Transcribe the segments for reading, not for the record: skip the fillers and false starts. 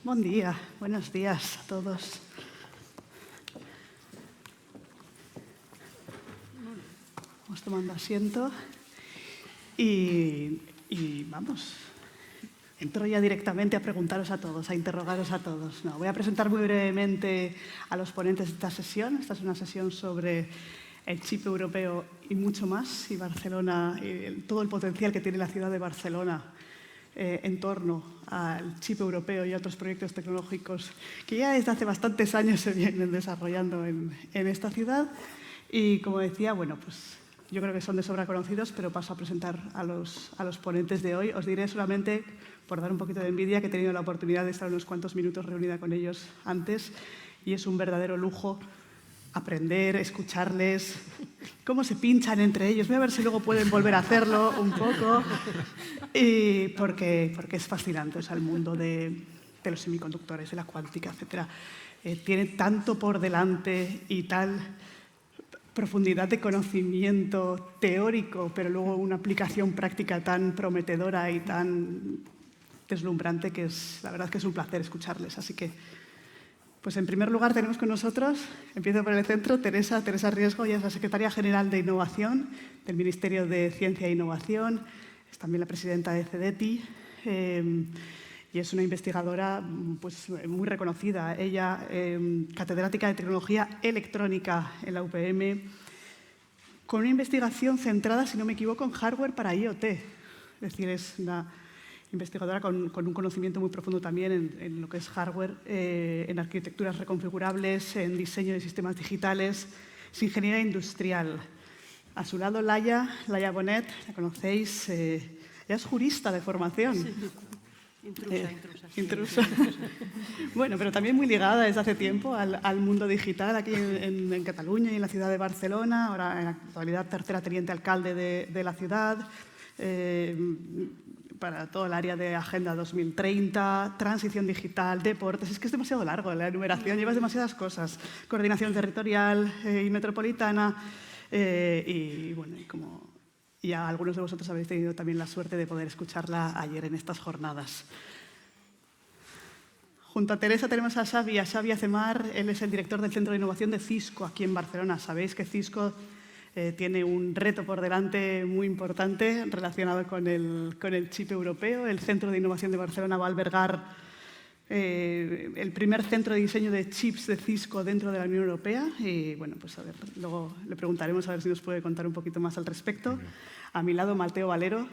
Buen día, buenos días a todos. Vamos tomando asiento y vamos. Entro ya directamente a preguntaros a todos, a interrogaros a todos. No, voy a presentar muy brevemente a los ponentes de esta sesión. Esta es una sesión sobre el chip europeo y mucho más, y Barcelona, todo el potencial que tiene la ciudad de Barcelona en torno al chip europeo y a otros proyectos tecnológicos que ya desde hace bastantes años se vienen desarrollando en esta ciudad. Y como decía, bueno, pues yo creo que son de sobra conocidos, pero paso a presentar a los ponentes de hoy. Os diré solamente, por dar un poquito de envidia, que he tenido la oportunidad de estar unos cuantos minutos reunida con ellos antes y es un verdadero lujo aprender, escucharles, cómo se pinchan entre ellos. Voy a ver si luego pueden volver a hacerlo un poco, y porque es fascinante, o sea, el mundo de los semiconductores, de la cuántica, etc. Tiene tanto por delante y tal profundidad de conocimiento teórico, pero luego una aplicación práctica tan prometedora y tan deslumbrante que la verdad que es un placer escucharles. Así que, pues en primer lugar tenemos con nosotros, empiezo por el centro, Teresa Riesgo. Ella es la Secretaria General de Innovación del Ministerio de Ciencia e Innovación, es también la presidenta de CEDETI y es una investigadora pues, muy reconocida. Ella, catedrática de Tecnología Electrónica en la UPM, con una investigación centrada, si no me equivoco, en hardware para IoT. Es decir, es una investigadora con un conocimiento muy profundo también en lo que es hardware, en arquitecturas reconfigurables, en diseño de sistemas digitales, es ingeniera industrial. A su lado, Laia Bonet, la conocéis, ella es jurista de formación. Sí. Intrusa. Bueno, pero también muy ligada desde hace tiempo al mundo digital aquí en Cataluña y en la ciudad de Barcelona, ahora en la actualidad tercera teniente alcalde de la ciudad, para todo el área de Agenda 2030, transición digital, deportes. Es que es demasiado largo la enumeración, llevas demasiadas cosas. Coordinación territorial y metropolitana y bueno, y a algunos de vosotros habéis tenido también la suerte de poder escucharla ayer en estas jornadas. Junto a Teresa tenemos a Xavi Acemar. Él es el director del Centro de Innovación de Cisco aquí en Barcelona. Sabéis que Cisco tiene un reto por delante muy importante relacionado con el chip europeo. El Centro de Innovación de Barcelona va a albergar el primer centro de diseño de chips de Cisco dentro de la Unión Europea. Y bueno, pues a ver, luego le preguntaremos a ver si nos puede contar un poquito más al respecto. A mi lado, Mateo Valero.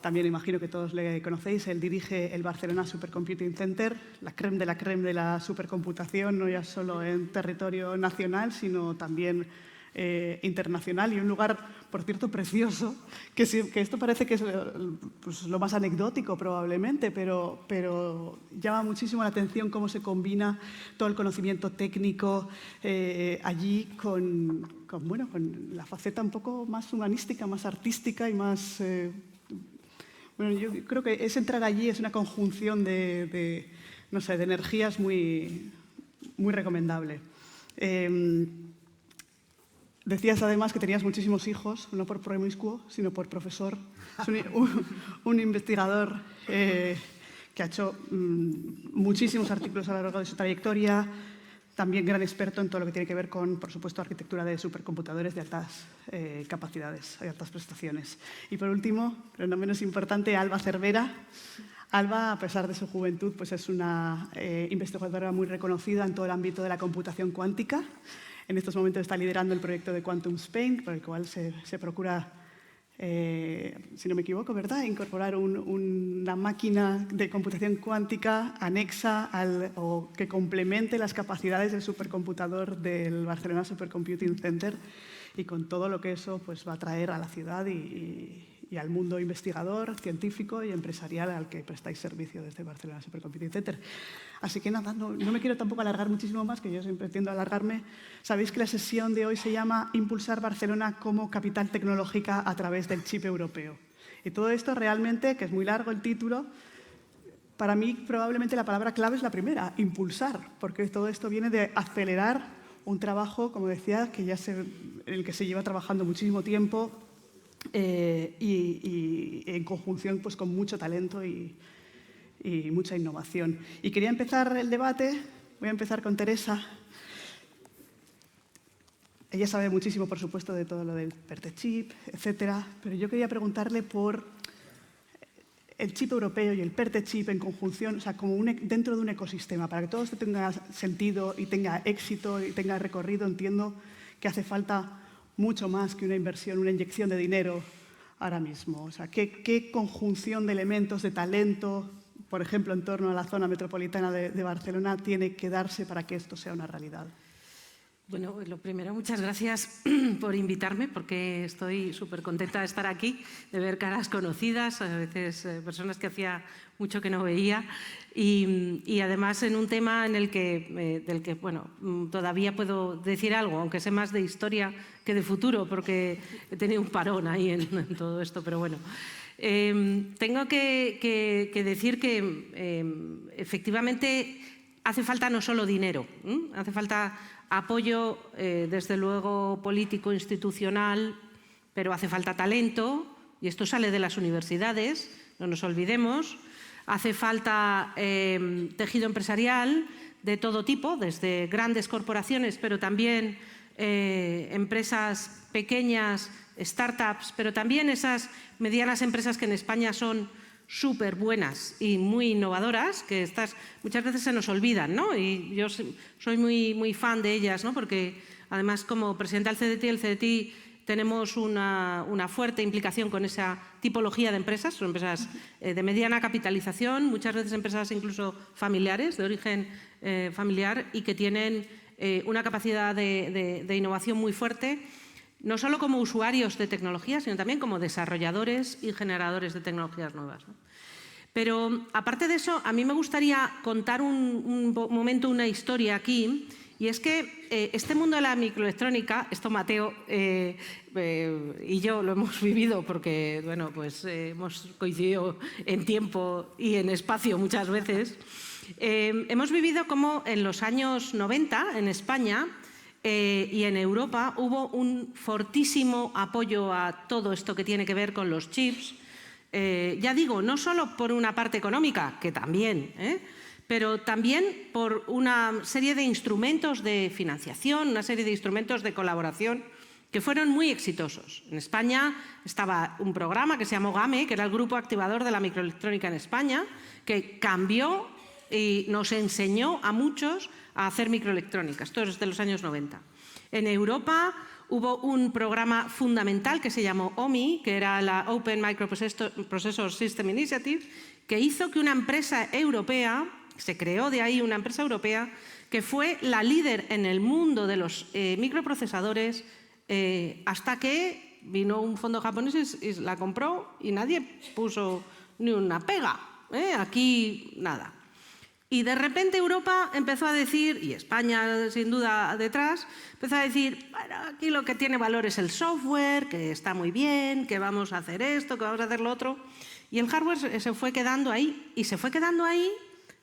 También imagino que todos le conocéis. Él dirige el Barcelona Supercomputing Center, la crème de la supercomputación, no ya solo en territorio nacional, sino también internacional, y un lugar, por cierto, precioso, que esto parece que es pues, lo más anecdótico probablemente, pero llama muchísimo la atención cómo se combina todo el conocimiento técnico allí con la faceta un poco más humanística, más artística y más... Bueno, yo creo que entrar allí es una conjunción de energías muy, muy recomendable. Decías además que tenías muchísimos hijos, no por promiscuo, sino por profesor. Es un investigador que ha hecho muchísimos artículos a lo largo de su trayectoria, también gran experto en todo lo que tiene que ver con, por supuesto, arquitectura de supercomputadores de altas capacidades, de altas prestaciones. Y por último, pero no menos importante, Alba Cervera. Alba, a pesar de su juventud, pues es una investigadora muy reconocida en todo el ámbito de la computación cuántica. En estos momentos está liderando el proyecto de Quantum Spain, por el cual se procura, si no me equivoco, ¿verdad?, incorporar una máquina de computación cuántica anexa o que complemente las capacidades del supercomputador del Barcelona Supercomputing Center, y con todo lo que eso pues, va a traer a la ciudad y al mundo investigador, científico y empresarial al que prestáis servicio desde Barcelona Supercomputing Center. Así que nada, no me quiero tampoco alargar muchísimo más, que yo siempre tiendo a alargarme. Sabéis que la sesión de hoy se llama Impulsar Barcelona como capital tecnológica a través del chip europeo. Y todo esto realmente, que es muy largo el título, para mí probablemente la palabra clave es la primera, impulsar, porque todo esto viene de acelerar un trabajo, como decía, en el que se lleva trabajando muchísimo tiempo, y en conjunción pues, con mucho talento y y mucha innovación. Y quería empezar el debate, voy a empezar con Teresa. Ella sabe muchísimo, por supuesto, de todo lo del PERTE-chip, etcétera, pero yo quería preguntarle por el chip europeo y el PERTE-chip en conjunción, o sea, como dentro de un ecosistema. Para que todo esto tenga sentido y tenga éxito y tenga recorrido, entiendo que hace falta mucho más que una inversión, una inyección de dinero ahora mismo. O sea, ¿qué conjunción de elementos, de talento, por ejemplo, en torno a la zona metropolitana de Barcelona, tiene que darse para que esto sea una realidad? Bueno, lo primero, muchas gracias por invitarme, porque estoy súper contenta de estar aquí, de ver caras conocidas, a veces personas que hacía mucho que no veía, y además en un tema en el del que bueno, todavía puedo decir algo, aunque sé más de historia que de futuro, porque he tenido un parón ahí en todo esto, pero bueno. Tengo que decir que efectivamente hace falta no solo dinero, hace falta apoyo, desde luego, político, institucional, pero hace falta talento, y esto sale de las universidades, no nos olvidemos. Hace falta tejido empresarial de todo tipo, desde grandes corporaciones, pero también empresas pequeñas, startups, pero también esas medianas empresas que en España son súper buenas y muy innovadoras, que estas muchas veces se nos olvidan, ¿no? Y yo soy muy fan de ellas, ¿no? Porque además, como presidenta del CDT, el CDT tenemos una fuerte implicación con esa tipología de empresas. Son empresas de mediana capitalización, muchas veces empresas incluso familiares, de origen familiar, y que tienen una capacidad de innovación muy fuerte, no solo como usuarios de tecnologías, sino también como desarrolladores y generadores de tecnologías nuevas, ¿no? Pero, aparte de eso, a mí me gustaría contar un momento, una historia aquí, y es que este mundo de la microelectrónica, esto Mateo y yo lo hemos vivido porque, bueno, pues hemos coincidido en tiempo y en espacio muchas veces. Hemos vivido como en los años 90 en España y en Europa hubo un fortísimo apoyo a todo esto que tiene que ver con los chips. Ya digo, no solo por una parte económica, que también, pero también por una serie de instrumentos de financiación, una serie de instrumentos de colaboración que fueron muy exitosos. En España estaba un programa que se llamó GAME, que era el Grupo Activador de la Microelectrónica en España, que cambió y nos enseñó a muchos a hacer microelectrónica. Esto es desde los años 90. En Europa hubo un programa fundamental que se llamó OMI, que era la Open Microprocessor System Initiative, que hizo que una empresa europea, se creó de ahí una empresa europea, que fue la líder en el mundo de los microprocesadores, hasta que vino un fondo japonés y la compró y nadie puso ni una pega. Aquí nada. Y de repente Europa empezó a decir, y España sin duda detrás, empezó a decir, bueno, aquí lo que tiene valor es el software, que está muy bien, que vamos a hacer esto, que vamos a hacer lo otro. Y el hardware se fue quedando ahí, y se fue quedando ahí,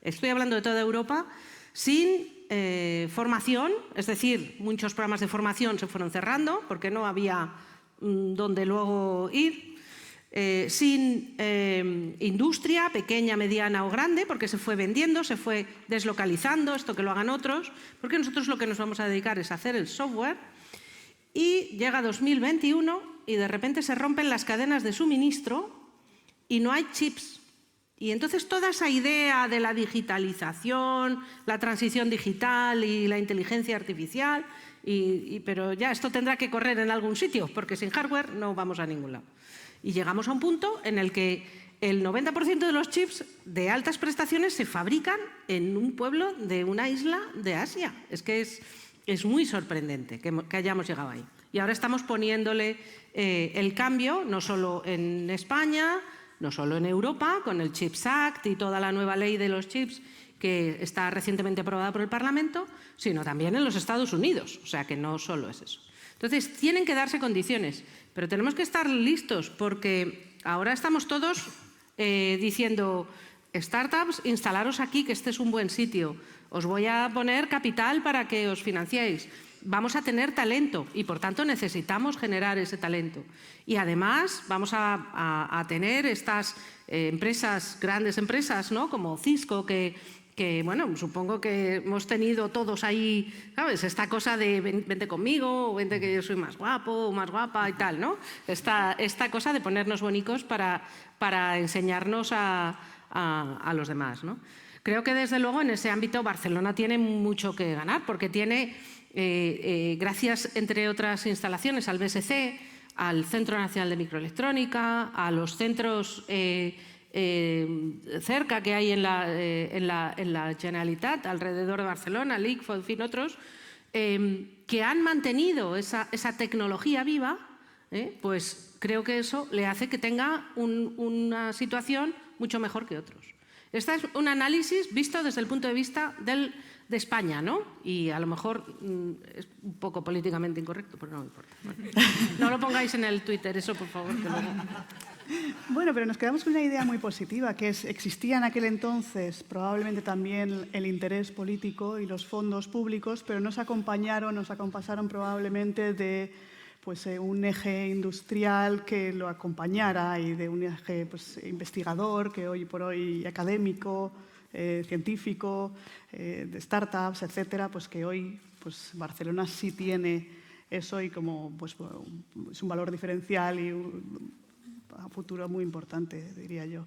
estoy hablando de toda Europa, sin formación, es decir, muchos programas de formación se fueron cerrando porque no había donde luego ir. Sin industria, pequeña, mediana o grande, porque se fue vendiendo, se fue deslocalizando, esto que lo hagan otros, porque nosotros lo que nos vamos a dedicar es a hacer el software. Y llega 2021 y de repente se rompen las cadenas de suministro y no hay chips. Y entonces toda esa idea de la digitalización, la transición digital y la inteligencia artificial, pero ya esto tendrá que correr en algún sitio, porque sin hardware no vamos a ningún lado. Y llegamos a un punto en el que el 90% de los chips de altas prestaciones se fabrican en un pueblo de una isla de Asia. Es que es muy sorprendente que hayamos llegado ahí. Y ahora estamos poniéndole el cambio, no solo en España, no solo en Europa, con el Chips Act y toda la nueva ley de los chips que está recientemente aprobada por el Parlamento, sino también en los Estados Unidos. O sea que no solo es eso. Entonces, tienen que darse condiciones, pero tenemos que estar listos porque ahora estamos todos diciendo, startups, instalaros aquí, que este es un buen sitio, os voy a poner capital para que os financiéis. vamos a tener talento y, por tanto, necesitamos generar ese talento. Y, además, vamos a tener estas empresas, grandes empresas, ¿no?, como Cisco, que, bueno, supongo que hemos tenido todos ahí, ¿sabes?, esta cosa de vente conmigo, o vente que yo soy más guapo o más guapa y tal, ¿no? Esta cosa de ponernos bonicos para enseñarnos a los demás, ¿no? Creo que, desde luego, en ese ámbito Barcelona tiene mucho que ganar, porque tiene, gracias, entre otras instalaciones, al BSC, al Centro Nacional de Microelectrónica, a los centros cerca que hay en la Generalitat, alrededor de Barcelona, l'ICFO, en fin, otros, que han mantenido esa tecnología viva, pues creo que eso le hace que tenga una situación mucho mejor que otros. Este es un análisis visto desde el punto de vista de España, ¿no? Y a lo mejor es un poco políticamente incorrecto, pero no me importa. Bueno, no lo pongáis en el Twitter, eso, por favor. Que luego... Bueno, pero nos quedamos con una idea muy positiva, que existía en aquel entonces probablemente también el interés político y los fondos públicos, pero nos acompasaron probablemente de un eje industrial que lo acompañara y de un eje investigador, que hoy por hoy académico, científico, de startups, etcétera, que hoy Barcelona sí tiene eso y como es un valor diferencial y a futuro muy importante, diría yo.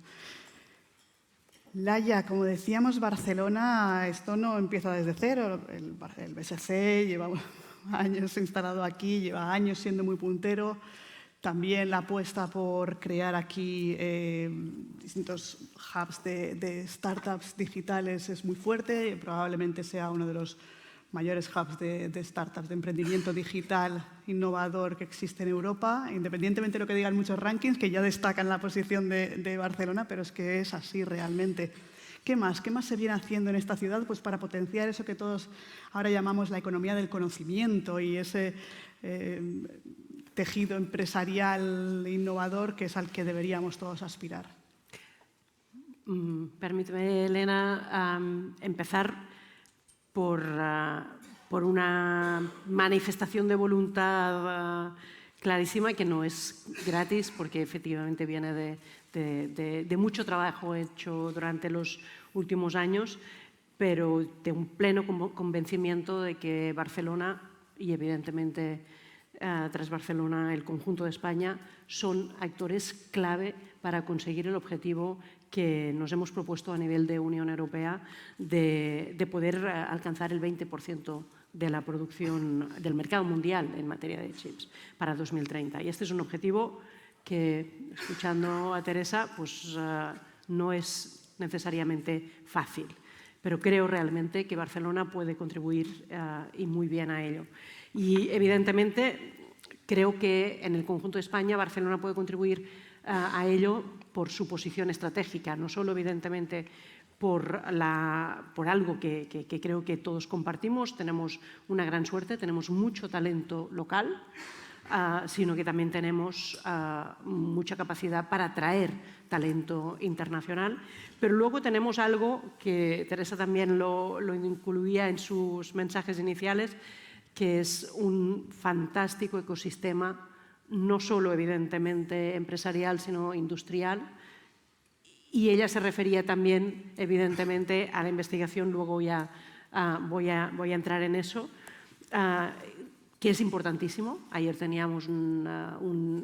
Laia, como decíamos, Barcelona, esto no empieza desde cero. El BSC lleva años instalado aquí, lleva años siendo muy puntero. También la apuesta por crear aquí distintos hubs de startups digitales es muy fuerte. Probablemente sea uno de los mayores hubs de startups, de emprendimiento digital innovador que existe en Europa, independientemente de lo que digan muchos rankings, que ya destacan la posición de Barcelona, pero es que es así realmente. ¿Qué más? ¿Qué más se viene haciendo en esta ciudad para potenciar eso que todos ahora llamamos la economía del conocimiento y ese tejido empresarial innovador que es al que deberíamos todos aspirar? Permíteme, Elena, empezar por una manifestación de voluntad clarísima, que no es gratis, porque efectivamente viene de mucho trabajo hecho durante los últimos años, pero de un pleno convencimiento de que Barcelona y, evidentemente, tras Barcelona, el conjunto de España, son actores clave para conseguir el objetivo que nos hemos propuesto a nivel de Unión Europea de poder alcanzar el 20% de la producción del mercado mundial en materia de chips para 2030. Y este es un objetivo que, escuchando a Teresa, no es necesariamente fácil, pero creo realmente que Barcelona puede contribuir y muy bien a ello. Y, evidentemente, creo que en el conjunto de España Barcelona puede contribuir a ello por su posición estratégica, no solo, evidentemente, por algo que creo que todos compartimos. Tenemos una gran suerte, tenemos mucho talento local, sino que también tenemos mucha capacidad para atraer talento internacional. Pero luego tenemos algo que Teresa también lo incluía en sus mensajes iniciales, que es un fantástico ecosistema, no solo evidentemente empresarial, sino industrial. Y ella se refería también, evidentemente, a la investigación, luego ya voy a entrar en eso, que es importantísimo. Ayer teníamos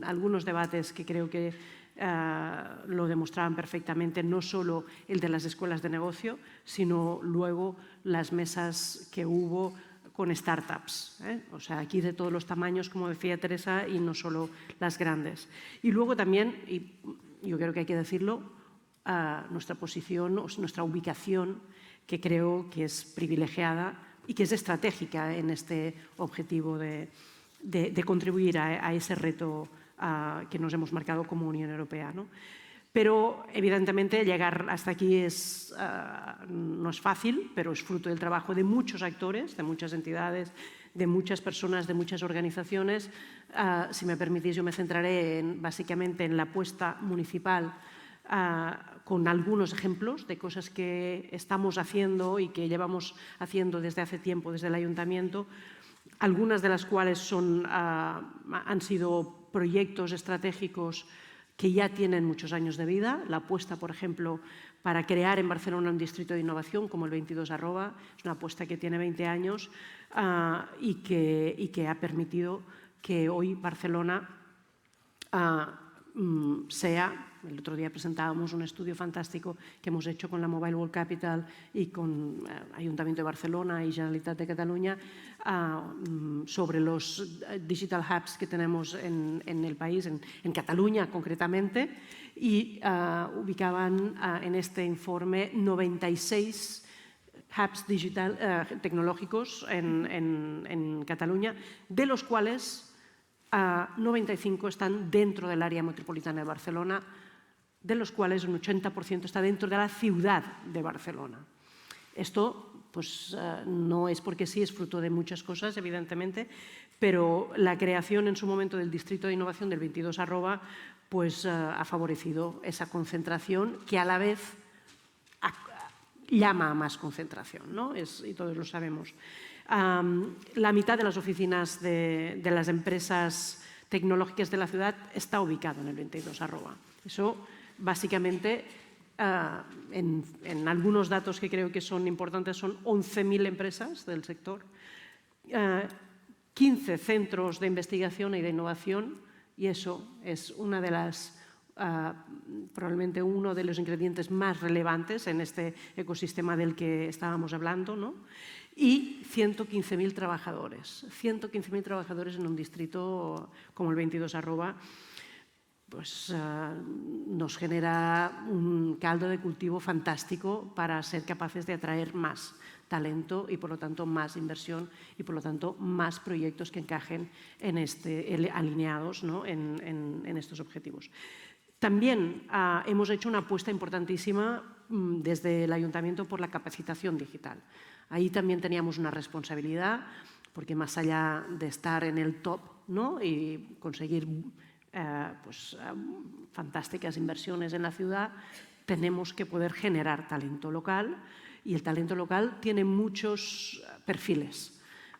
algunos debates que creo que lo demostraban perfectamente, no solo el de las escuelas de negocio, sino luego las mesas que hubo con startups, o sea, aquí de todos los tamaños, como decía Teresa, y no solo las grandes. Y luego también, y yo creo que hay que decirlo, nuestra posición, nuestra ubicación, que creo que es privilegiada y que es estratégica en este objetivo de contribuir a ese reto que nos hemos marcado como Unión Europea, ¿no? Pero, evidentemente, llegar hasta aquí no es fácil, pero es fruto del trabajo de muchos actores, de muchas entidades, de muchas personas, de muchas organizaciones. Si me permitís, yo me centraré básicamente en la apuesta municipal, con algunos ejemplos de cosas que estamos haciendo y que llevamos haciendo desde hace tiempo desde el Ayuntamiento, algunas de las cuales han sido proyectos estratégicos que ya tienen muchos años de vida. La apuesta, por ejemplo, para crear en Barcelona un distrito de innovación como el 22 @ es una apuesta que tiene 20 años y que ha permitido que hoy Barcelona sea... El otro día presentábamos un estudio fantástico que hemos hecho con la Mobile World Capital y con Ayuntamiento de Barcelona y Generalitat de Cataluña sobre los digital hubs que tenemos en el país, en Cataluña concretamente, y ubicaban en este informe 96 hubs tecnológicos en Cataluña, de los cuales 95 están dentro del área metropolitana de Barcelona, de los cuales un 80% está dentro de la ciudad de Barcelona. Esto pues, no es porque sí, es fruto de muchas cosas, evidentemente, pero la creación en su momento del Distrito de Innovación del 22 @ pues, ha favorecido esa concentración que a la vez llama a más concentración, ¿no? Y todos lo sabemos. La mitad de las oficinas de las empresas tecnológicas de la ciudad está ubicado en el 22 @. Eso, básicamente, en algunos datos que creo que son importantes, son 11.000 empresas del sector, 15 centros de investigación y de innovación, y eso es probablemente uno de los ingredientes más relevantes en este ecosistema del que estábamos hablando, ¿no? Y 115.000 trabajadores. 115.000 trabajadores en un distrito como el 22 @ pues, nos genera un caldo de cultivo fantástico para ser capaces de atraer más talento y, por lo tanto, más inversión y, por lo tanto, más proyectos que encajen alineados, ¿no? en estos objetivos. También hemos hecho una apuesta importantísima desde el Ayuntamiento por la capacitación digital. Ahí también teníamos una responsabilidad, porque más allá de estar en el top, ¿no? y conseguir pues, fantásticas inversiones en la ciudad, tenemos que poder generar talento local, y el talento local tiene muchos perfiles.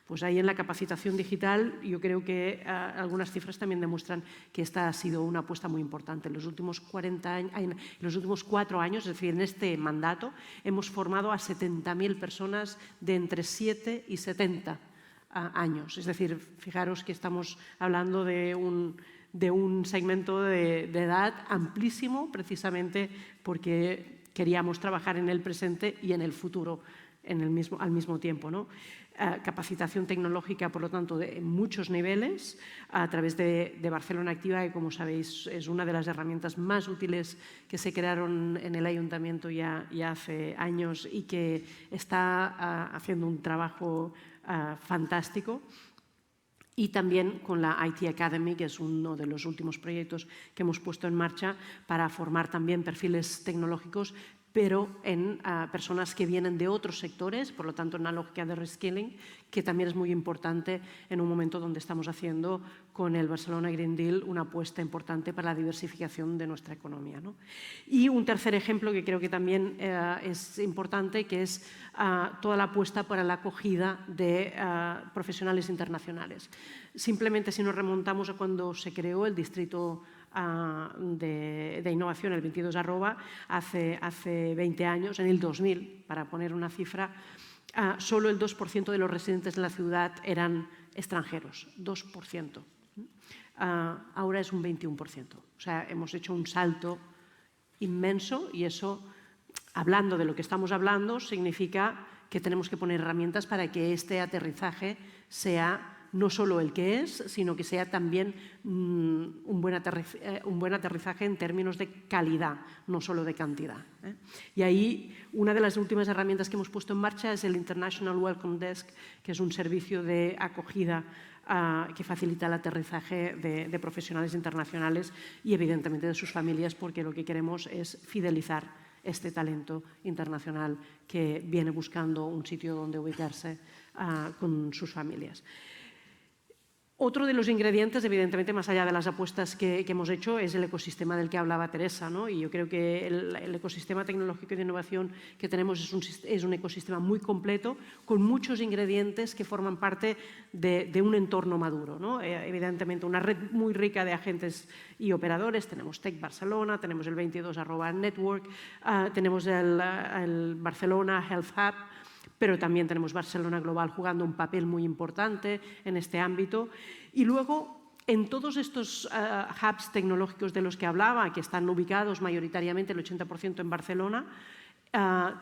Pues ahí en la capacitación digital yo creo que algunas cifras también demuestran que esta ha sido una apuesta muy importante. En los últimos 4 años, es decir, en este mandato, hemos formado a 70.000 personas de entre 7 y 70 años. Es decir, fijaros que estamos hablando de un segmento de edad amplísimo, precisamente porque queríamos trabajar en el presente y en el futuro al mismo tiempo, ¿no? Capacitación tecnológica, por lo tanto, de muchos niveles, a través de Barcelona Activa, que, como sabéis, es una de las herramientas más útiles que se crearon en el Ayuntamiento ya hace años y que está haciendo un trabajo fantástico. Y también con la IT Academy, que es uno de los últimos proyectos que hemos puesto en marcha para formar también perfiles tecnológicos, pero en personas que vienen de otros sectores, por lo tanto, en una lógica de reskilling, que también es muy importante en un momento donde estamos haciendo con el Barcelona Green Deal una apuesta importante para la diversificación de nuestra economía, ¿no? Y un tercer ejemplo que creo que también es importante, que es toda la apuesta para la acogida de profesionales internacionales. Simplemente, si nos remontamos a cuando se creó el Distrito de Innovación, el 22 @ hace 20 años, en el 2000, para poner una cifra, solo el 2% de los residentes de la ciudad eran extranjeros, 2%. Ahora es un 21%. O sea, hemos hecho un salto inmenso, y eso, hablando de lo que estamos hablando, significa que tenemos que poner herramientas para que este aterrizaje sea no solo el que es, sino que sea también un buen aterrizaje en términos de calidad, no solo de cantidad. Y ahí una de las últimas herramientas que hemos puesto en marcha es el International Welcome Desk, que es un servicio de acogida que facilita el aterrizaje de profesionales internacionales y, evidentemente, de sus familias, porque lo que queremos es fidelizar este talento internacional que viene buscando un sitio donde ubicarse con sus familias. Otro de los ingredientes, evidentemente, más allá de las apuestas que hemos hecho, es el ecosistema del que hablaba Teresa, ¿no? Y yo creo que el ecosistema tecnológico y de innovación que tenemos es un ecosistema muy completo, con muchos ingredientes que forman parte de un entorno maduro, ¿no? Evidentemente, una red muy rica de agentes y operadores. Tenemos Tech Barcelona, tenemos el 22@network, tenemos el Barcelona Health Hub, pero también tenemos Barcelona Global jugando un papel muy importante en este ámbito. Y luego, en todos estos hubs tecnológicos de los que hablaba, que están ubicados mayoritariamente, el 80% en Barcelona,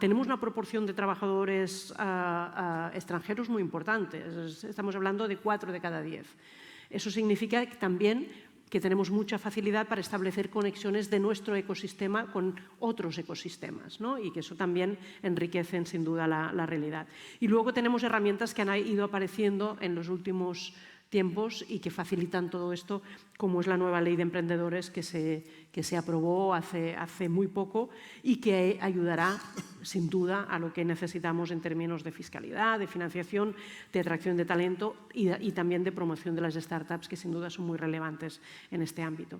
tenemos una proporción de trabajadores extranjeros muy importante. Estamos hablando de 4 de cada 10. Eso significa que también que tenemos mucha facilidad para establecer conexiones de nuestro ecosistema con otros ecosistemas, ¿no? Y que eso también enriquecen sin duda la realidad. Y luego tenemos herramientas que han ido apareciendo en los últimos tiempos y que facilitan todo esto, como es la nueva ley de emprendedores que se aprobó hace muy poco y que ayudará sin duda a lo que necesitamos en términos de fiscalidad, de financiación, de atracción de talento y también de promoción de las startups, que sin duda son muy relevantes en este ámbito.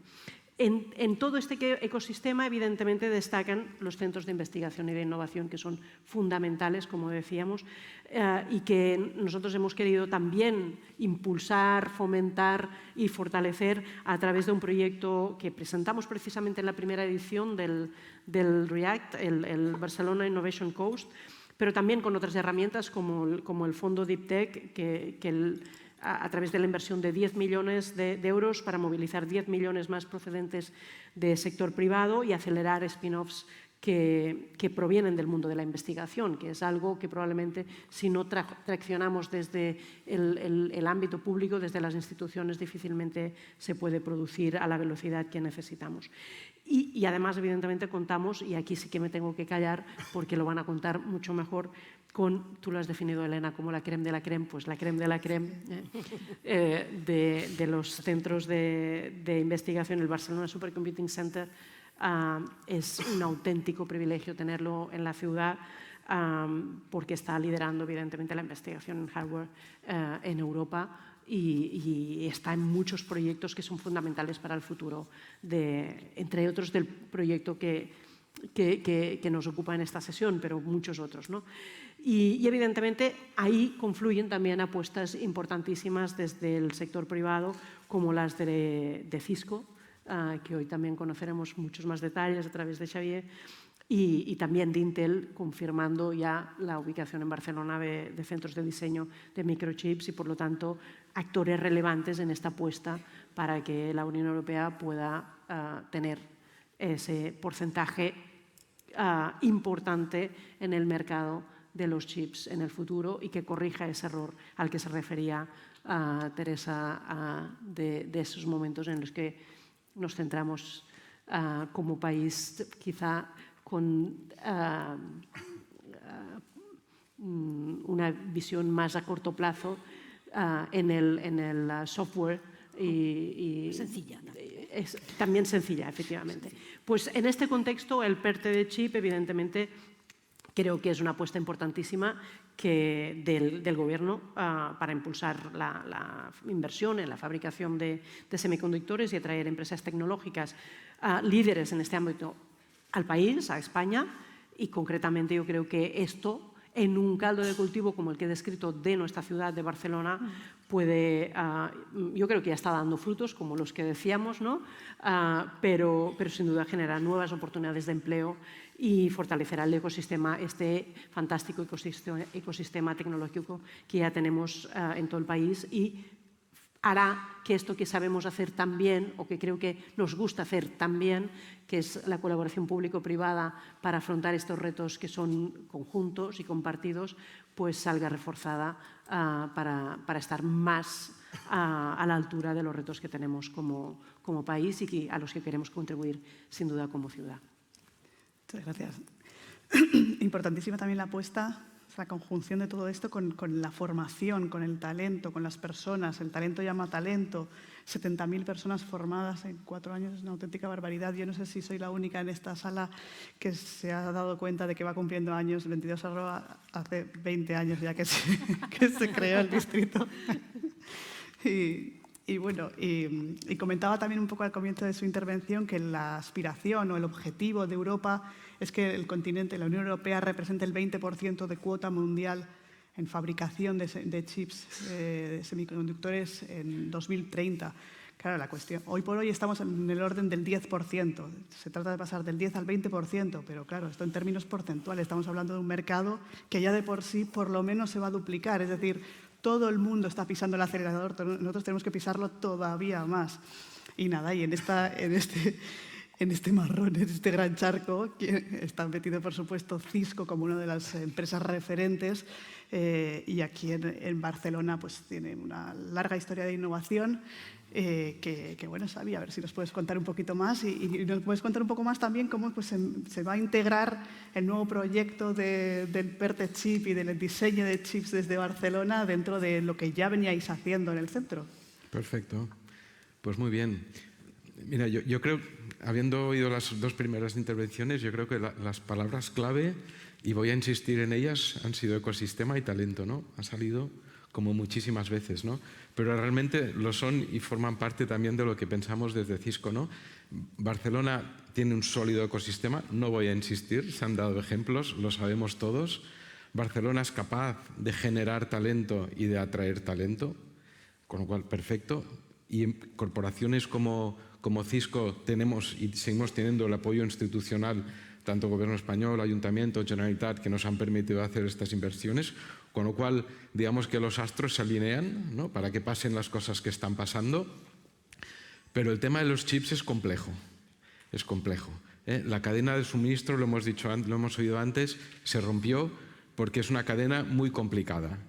En todo este ecosistema, evidentemente, destacan los centros de investigación y de innovación, que son fundamentales, como decíamos, y que nosotros hemos querido también impulsar, fomentar y fortalecer a través de un proyecto que presentamos precisamente en la primera edición del REACT, el Barcelona Innovation Coast, pero también con otras herramientas como el Fondo Deep Tech, a través de la inversión de 10 millones de euros para movilizar 10 millones más procedentes del sector privado y acelerar spin-offs que provienen del mundo de la investigación, que es algo que probablemente si no traccionamos desde el ámbito público, desde las instituciones, difícilmente se puede producir a la velocidad que necesitamos. Y además, evidentemente, contamos, y aquí sí que me tengo que callar porque lo van a contar mucho mejor, tú lo has definido, Elena, como la crème de la crème, pues la crème de la crème de los centros de investigación. El Barcelona Supercomputing Center es un auténtico privilegio tenerlo en la ciudad porque está liderando, evidentemente, la investigación en hardware en Europa y está en muchos proyectos que son fundamentales para el futuro, entre otros del proyecto que nos ocupa en esta sesión, pero muchos otros, ¿no? Y evidentemente ahí confluyen también apuestas importantísimas desde el sector privado, como las de Cisco, que hoy también conoceremos muchos más detalles a través de Xavier, y también de Intel, confirmando ya la ubicación en Barcelona de centros de diseño de microchips y, por lo tanto, actores relevantes en esta apuesta para que la Unión Europea pueda tener ese porcentaje importante en el mercado de los chips en el futuro y que corrija ese error al que se refería Teresa de esos momentos en los que nos centramos como país quizá con una visión más a corto plazo en el software y sencilla. También sencilla, efectivamente. Pues en este contexto el PERTE de chip, evidentemente, creo que es una apuesta importantísima del Gobierno para impulsar la inversión en la fabricación de semiconductores y atraer empresas tecnológicas líderes en este ámbito al país, a España, y concretamente yo creo que esto, en un caldo de cultivo como el que he descrito de nuestra ciudad de Barcelona, yo creo que ya está dando frutos, como los que decíamos, ¿no? Pero sin duda genera nuevas oportunidades de empleo y fortalecerá el ecosistema, este fantástico ecosistema tecnológico que ya tenemos en todo el país y hará que esto que sabemos hacer tan bien, o que creo que nos gusta hacer tan bien, que es la colaboración público-privada para afrontar estos retos que son conjuntos y compartidos, pues salga reforzada para estar más a la altura de los retos que tenemos como país y a los que queremos contribuir, sin duda, como ciudad. Muchas gracias. Importantísima también la apuesta, la conjunción de todo esto con la formación, con el talento, con las personas. El talento llama talento. 70.000 personas formadas en 4 años es una auténtica barbaridad. Yo no sé si soy la única en esta sala que se ha dado cuenta de que va cumpliendo años. 22 hace 20 años ya que se creó el distrito. Y Y bueno, y comentaba también un poco al comienzo de su intervención que la aspiración o el objetivo de Europa es que el continente, la Unión Europea, represente el 20% de cuota mundial en fabricación de chips, de semiconductores en 2030. Claro, la cuestión, hoy por hoy estamos en el orden del 10%. Se trata de pasar del 10 al 20%, pero claro, esto en términos porcentuales. Estamos hablando de un mercado que ya de por sí por lo menos se va a duplicar. Es decir, todo el mundo está pisando el acelerador, nosotros tenemos que pisarlo todavía más. Y nada, y en este marrón, en este gran charco, está metido, por supuesto, Cisco como una de las empresas referentes, y aquí en Barcelona pues tiene una larga historia de innovación que bueno, Xavi, a ver si nos puedes contar un poquito más y nos puedes contar un poco más también cómo pues, se va a integrar el nuevo proyecto del PERTE Chip y del diseño de chips desde Barcelona dentro de lo que ya veníais haciendo en el centro. Perfecto. Pues muy bien. Mira, yo creo, habiendo oído las dos primeras intervenciones, yo creo que las palabras clave, y voy a insistir en ellas, han sido ecosistema y talento, ¿no? Ha salido como muchísimas veces, ¿no? Pero realmente lo son y forman parte también de lo que pensamos desde Cisco, ¿no? Barcelona tiene un sólido ecosistema, no voy a insistir, se han dado ejemplos, lo sabemos todos. Barcelona es capaz de generar talento y de atraer talento, con lo cual, perfecto. Y en corporaciones como Cisco tenemos y seguimos teniendo el apoyo institucional, tanto Gobierno español, Ayuntamiento, Generalitat, que nos han permitido hacer estas inversiones, con lo cual, digamos que los astros se alinean, ¿no?, para que pasen las cosas que están pasando. Pero el tema de los chips es complejo, es complejo. La cadena de suministro, lo hemos dicho, lo hemos oído antes, se rompió porque es una cadena muy complicada.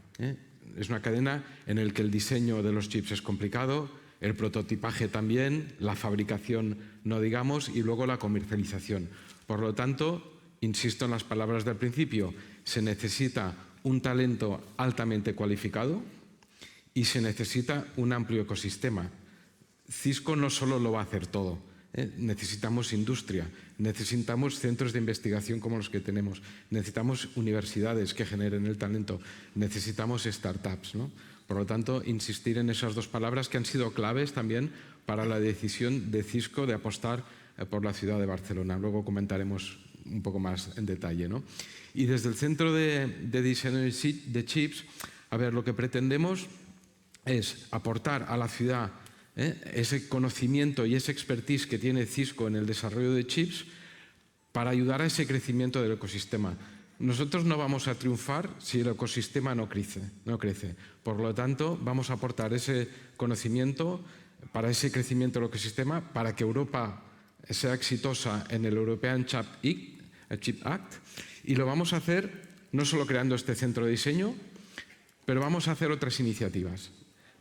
Es una cadena en la que el diseño de los chips es complicado, el prototipaje también, la fabricación no digamos, y luego la comercialización. Por lo tanto, insisto en las palabras del principio, se necesita un talento altamente cualificado y se necesita un amplio ecosistema. Cisco no solo lo va a hacer todo, necesitamos industria, necesitamos centros de investigación como los que tenemos, necesitamos universidades que generen el talento, necesitamos startups, ¿no? Por lo tanto, insistir en esas dos palabras que han sido claves también para la decisión de Cisco de apostar por la ciudad de Barcelona. Luego comentaremos un poco más en detalle, ¿no? Y desde el Centro de Diseño de Chips, a ver, lo que pretendemos es aportar a la ciudad ese conocimiento y esa expertise que tiene Cisco en el desarrollo de chips para ayudar a ese crecimiento del ecosistema. Nosotros no vamos a triunfar si el ecosistema no crece. Por lo tanto, vamos a aportar ese conocimiento para ese crecimiento del ecosistema, para que Europa sea exitosa en el European Chip Act, y lo vamos a hacer no solo creando este centro de diseño, pero vamos a hacer otras iniciativas.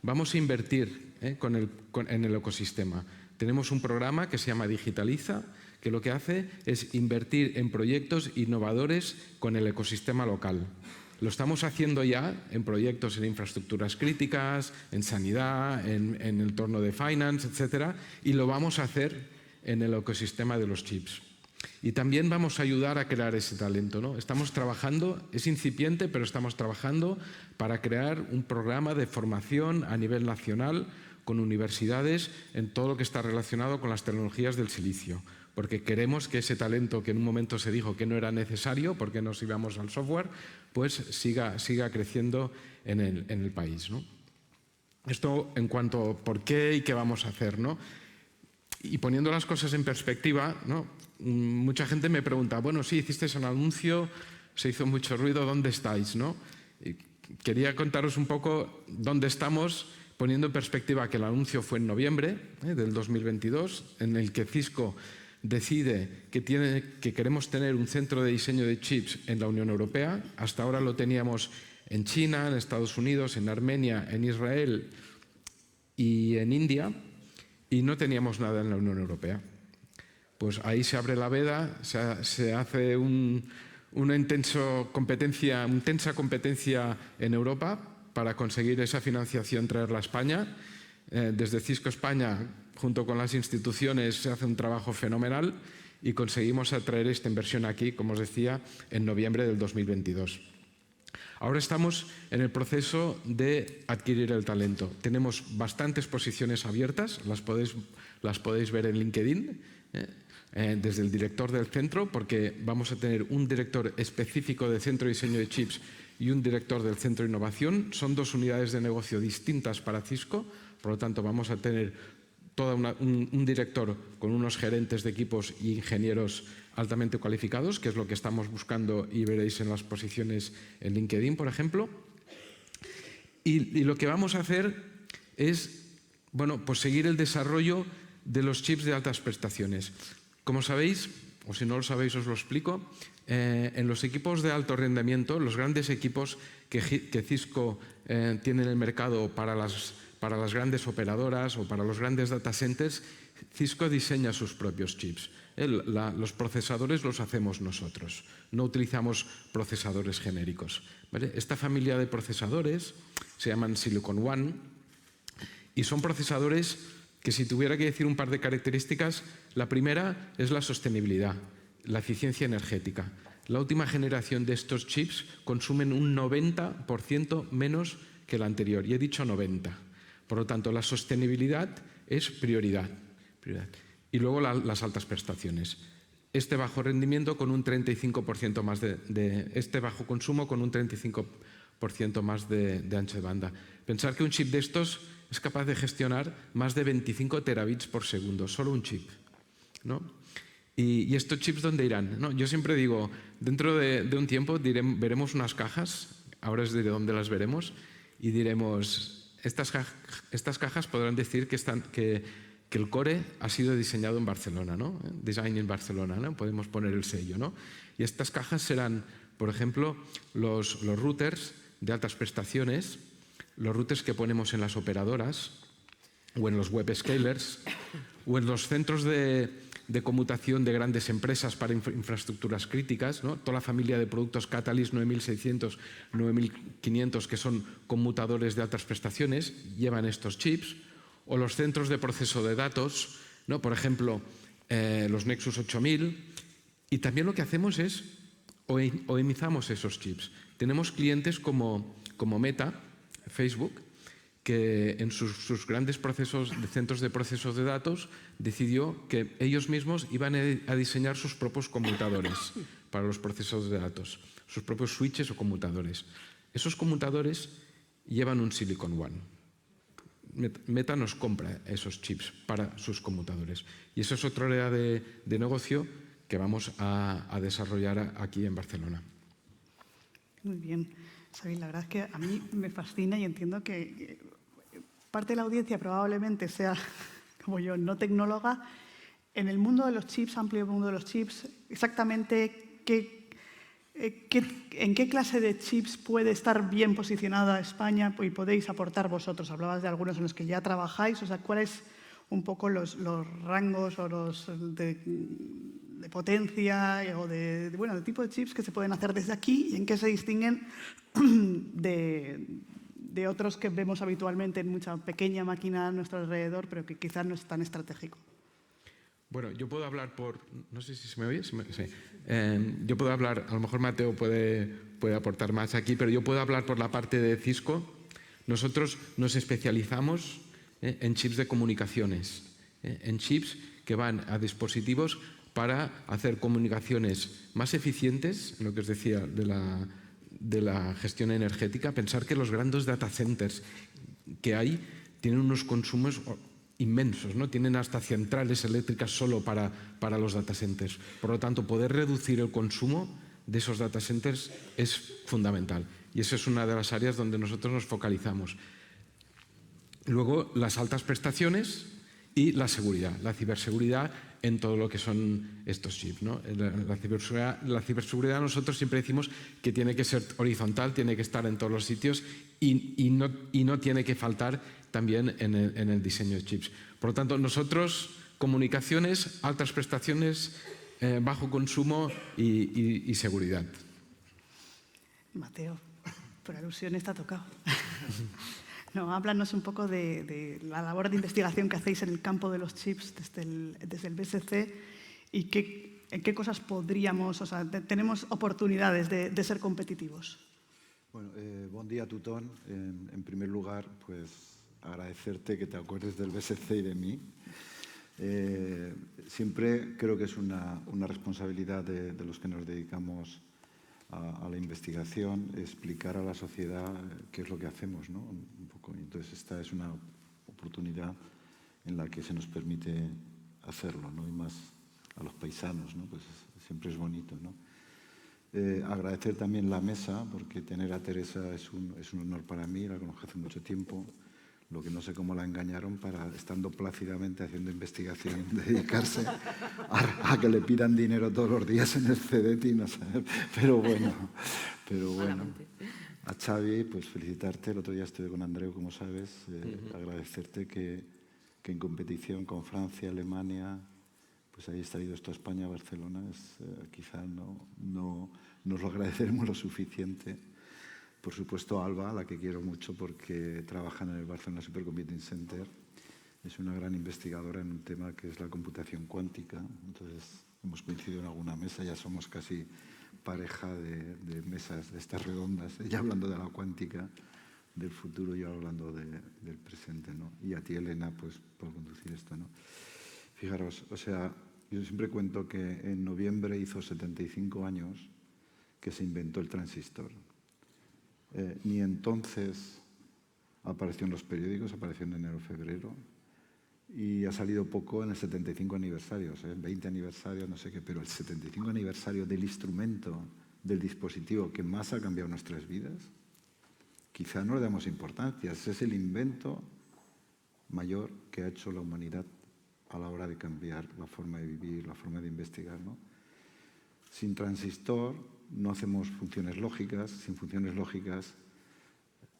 Vamos a invertir en el ecosistema. Tenemos un programa que se llama Digitaliza, que lo que hace es invertir en proyectos innovadores con el ecosistema local. Lo estamos haciendo ya en proyectos en infraestructuras críticas, en sanidad, en el entorno de finance, etcétera, y lo vamos a hacer en el ecosistema de los chips. Y también vamos a ayudar a crear ese talento, ¿no? Estamos trabajando, es incipiente, pero estamos trabajando para crear un programa de formación a nivel nacional con universidades en todo lo que está relacionado con las tecnologías del silicio, porque queremos que ese talento que en un momento se dijo que no era necesario porque nos íbamos al software, pues siga creciendo en el país, ¿no? Esto en cuanto a por qué y qué vamos a hacer, ¿no? Y poniendo las cosas en perspectiva, ¿no?, mucha gente me pregunta, bueno, sí, hicisteis un anuncio, se hizo mucho ruido, ¿dónde estáis?, ¿no? Y quería contaros un poco dónde estamos, poniendo en perspectiva que el anuncio fue en noviembre del 2022, en el que Cisco decide que queremos tener un centro de diseño de chips en la Unión Europea. Hasta ahora lo teníamos en China, en Estados Unidos, en Armenia, en Israel y en India, y no teníamos nada en la Unión Europea. Pues ahí se abre la veda, se hace una intensa competencia en Europa para conseguir esa financiación, traerla a España. Desde Cisco España, junto con las instituciones, se hace un trabajo fenomenal y conseguimos atraer esta inversión aquí, como os decía, en noviembre del 2022. Ahora estamos en el proceso de adquirir el talento. Tenemos bastantes posiciones abiertas, las podéis ver en LinkedIn, desde el director del centro, porque vamos a tener un director específico del Centro de Diseño de Chips y un director del Centro de Innovación. Son dos unidades de negocio distintas para Cisco, por lo tanto vamos a tener un director con unos gerentes de equipos y ingenieros altamente cualificados, que es lo que estamos buscando y veréis en las posiciones en LinkedIn, por ejemplo. Y lo que vamos a hacer es, bueno, pues seguir el desarrollo de los chips de altas prestaciones. Como sabéis, o si no lo sabéis os lo explico, en los equipos de alto rendimiento, los grandes equipos que Cisco tiene en el mercado para las grandes operadoras o para los grandes data centers, Cisco diseña sus propios chips. Los procesadores los hacemos nosotros, no utilizamos procesadores genéricos, ¿vale? Esta familia de procesadores se llaman Silicon One y son procesadores que, si tuviera que decir un par de características, la primera es la sostenibilidad, la eficiencia energética. La última generación de estos chips consumen un 90% menos que la anterior, y he dicho 90%. Por lo tanto, la sostenibilidad es prioridad. Y luego las altas prestaciones. Este bajo rendimiento con un 35% más este bajo consumo con un 35% más de ancho de banda. Pensar que un chip de estos es capaz de gestionar más de 25 terabits por segundo, solo un chip, ¿no? ¿Y estos chips dónde irán? ¿No? Yo siempre digo, dentro de un tiempo veremos unas cajas, ahora es de dónde las veremos, y diremos, estas cajas podrán decir que el core ha sido diseñado en Barcelona, ¿no? Design in Barcelona, ¿no? Podemos poner el sello, ¿no? Y estas cajas serán, por ejemplo, los routers de altas prestaciones, los routers que ponemos en las operadoras o en los web scalers o en los centros de conmutación de grandes empresas para infraestructuras críticas, ¿no? Toda la familia de productos Catalyst 9600, 9500, que son conmutadores de altas prestaciones, llevan estos chips. O los centros de proceso de datos, ¿no? Por ejemplo, los Nexus 8000. Y también lo que hacemos es OEMizamos esos chips. Tenemos clientes como Meta, Facebook, que en sus grandes centros de procesos de datos decidió que ellos mismos iban a diseñar sus propios conmutadores para los procesos de datos, sus propios switches o conmutadores. Esos conmutadores llevan un Silicon One. Meta nos compra esos chips para sus conmutadores. Y eso es otra área de negocio que vamos a desarrollar aquí en Barcelona. Muy bien. Sabine, la verdad es que a mí me fascina y entiendo que parte de la audiencia probablemente sea, como yo, no tecnóloga. En el mundo de los chips, amplio mundo de los chips, exactamente ¿en qué clase de chips puede estar bien posicionada España y podéis aportar vosotros? Hablabas de algunos en los que ya trabajáis, o sea, ¿cuáles un poco los rangos o los de potencia o de tipo de chips que se pueden hacer desde aquí y en qué se distinguen de otros que vemos habitualmente en mucha pequeña máquina a nuestro alrededor, pero que quizás no es tan estratégico? Bueno, yo puedo hablar no sé si se me oye. Sí. Yo puedo hablar, a lo mejor Mateo puede aportar más aquí, pero yo puedo hablar por la parte de Cisco. Nosotros nos especializamos en chips de comunicaciones, en chips que van a dispositivos para hacer comunicaciones más eficientes, lo que os decía de la gestión energética. Pensar que los grandes data centers que hay tienen unos consumos inmensos, ¿no? Tienen hasta centrales eléctricas solo para los data centers. Por lo tanto, poder reducir el consumo de esos data centers es fundamental. Y esa es una de las áreas donde nosotros nos focalizamos. Luego, las altas prestaciones y la seguridad, la ciberseguridad en todo lo que son estos chips, ¿no? La ciberseguridad nosotros siempre decimos que tiene que ser horizontal, tiene que estar en todos los sitios y no tiene que faltar también en el diseño de chips. Por lo tanto, nosotros, comunicaciones, altas prestaciones, bajo consumo y seguridad. Mateo, por alusión está tocado. No, háblanos un poco de la labor de investigación que hacéis en el campo de los chips desde el BSC y en qué cosas podríamos, o sea, tenemos oportunidades de ser competitivos. Bueno, buen día, Tutón. En primer lugar, pues agradecerte que te acuerdes del BSC y de mí. Siempre creo que es una responsabilidad de los que nos dedicamos a la investigación explicar a la sociedad qué es lo que hacemos, ¿no? Un poco. Entonces, esta es una oportunidad en la que se nos permite hacerlo, ¿no? Y más a los paisanos, ¿no? Pues siempre es bonito, ¿no? Agradecer también la mesa, porque tener a Teresa es un honor para mí, la conozco hace mucho tiempo, lo que no sé cómo la engañaron para, estando plácidamente haciendo investigación, dedicarse a que le pidan dinero todos los días en el CEDETI, no sé, pero bueno. A Xavi, pues felicitarte, el otro día estuve con Andreu, como sabes, agradecerte que en competición con Francia, Alemania, pues hayáis traído esto a España, a Barcelona, quizá no nos lo agradeceremos lo suficiente. Por supuesto, Alba, a la que quiero mucho porque trabaja en el Barcelona Supercomputing Center, es una gran investigadora en un tema que es la computación cuántica. Entonces, hemos coincidido en alguna mesa, ya somos casi pareja de mesas de estas redondas, ella hablando de la cuántica, del futuro, yo hablando del presente, ¿no? Y a ti, Elena, pues por conducir esto, ¿no? Fijaros, o sea, yo siempre cuento que en noviembre hizo 75 años que se inventó el transistor. Ni entonces apareció en los periódicos, apareció en enero o febrero, y ha salido poco en el 75 aniversario, o sea, 20 aniversarios, no sé qué, pero el 75 aniversario del instrumento, del dispositivo que más ha cambiado nuestras vidas, quizá no le damos importancia. Ese es el invento mayor que ha hecho la humanidad a la hora de cambiar la forma de vivir, la forma de investigar, ¿no? Sin transistor no hacemos funciones lógicas, sin funciones lógicas,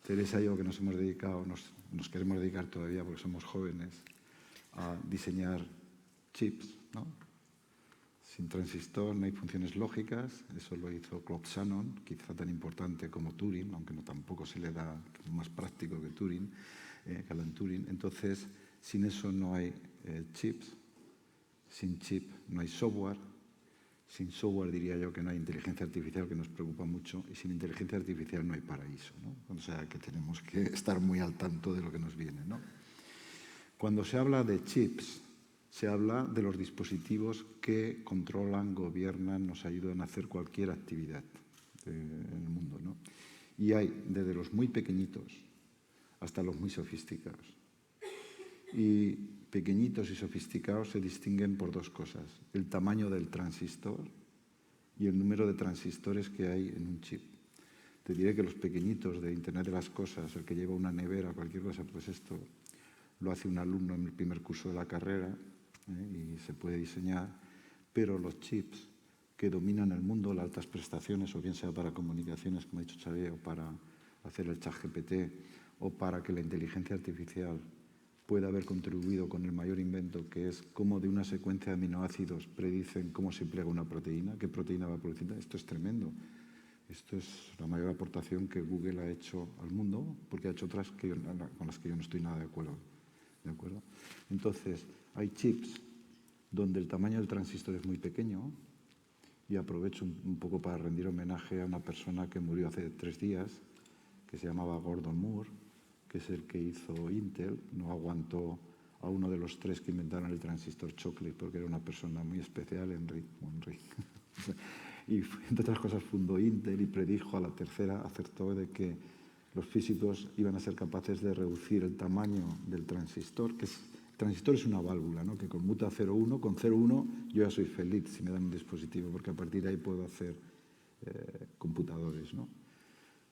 Teresa y yo que nos hemos dedicado, nos queremos dedicar todavía porque somos jóvenes, a diseñar chips, ¿no? Sin transistor no hay funciones lógicas, eso lo hizo Claude Shannon, quizá tan importante como Turing, aunque no tampoco se le da más práctico que Turing, que Alan Turing. Entonces, sin eso no hay chips, sin chip no hay software, sin software diría yo que no hay inteligencia artificial, que nos preocupa mucho, y sin inteligencia artificial no hay paraíso, ¿no? O sea que tenemos que estar muy al tanto de lo que nos viene, ¿no? Cuando se habla de chips, se habla de los dispositivos que controlan, gobiernan, nos ayudan a hacer cualquier actividad en el mundo, ¿no? Y hay desde los muy pequeñitos hasta los muy sofisticados. Y pequeñitos y sofisticados se distinguen por dos cosas: el tamaño del transistor y el número de transistores que hay en un chip. Te diré que los pequeñitos de Internet de las Cosas, el que lleva una nevera, cualquier cosa, pues esto lo hace un alumno en el primer curso de la carrera, y se puede diseñar, pero los chips que dominan el mundo, las altas prestaciones, o bien sea para comunicaciones, como ha dicho Xavier, o para hacer el ChatGPT, o para que la inteligencia artificial puede haber contribuido con el mayor invento, que es cómo de una secuencia de aminoácidos predicen cómo se emplea una proteína, qué proteína va a producir. Esto es tremendo. Esto es la mayor aportación que Google ha hecho al mundo, porque ha hecho otras con las que yo no estoy nada de acuerdo. ¿De acuerdo? Entonces, hay chips donde el tamaño del transistor es muy pequeño, y aprovecho un poco para rendir homenaje a una persona que murió hace 3 días, que se llamaba Gordon Moore, que es el que hizo Intel. No aguantó a uno de los 3 que inventaron el transistor chocolate, porque era una persona muy especial, Henry. Y entre otras cosas fundó Intel y predijo a la tercera, acertó de que los físicos iban a ser capaces de reducir el tamaño del transistor, el transistor es una válvula, ¿no?, que conmuta a 0,1, con 0,1 yo ya soy feliz si me dan un dispositivo, porque a partir de ahí puedo hacer computadores, ¿no?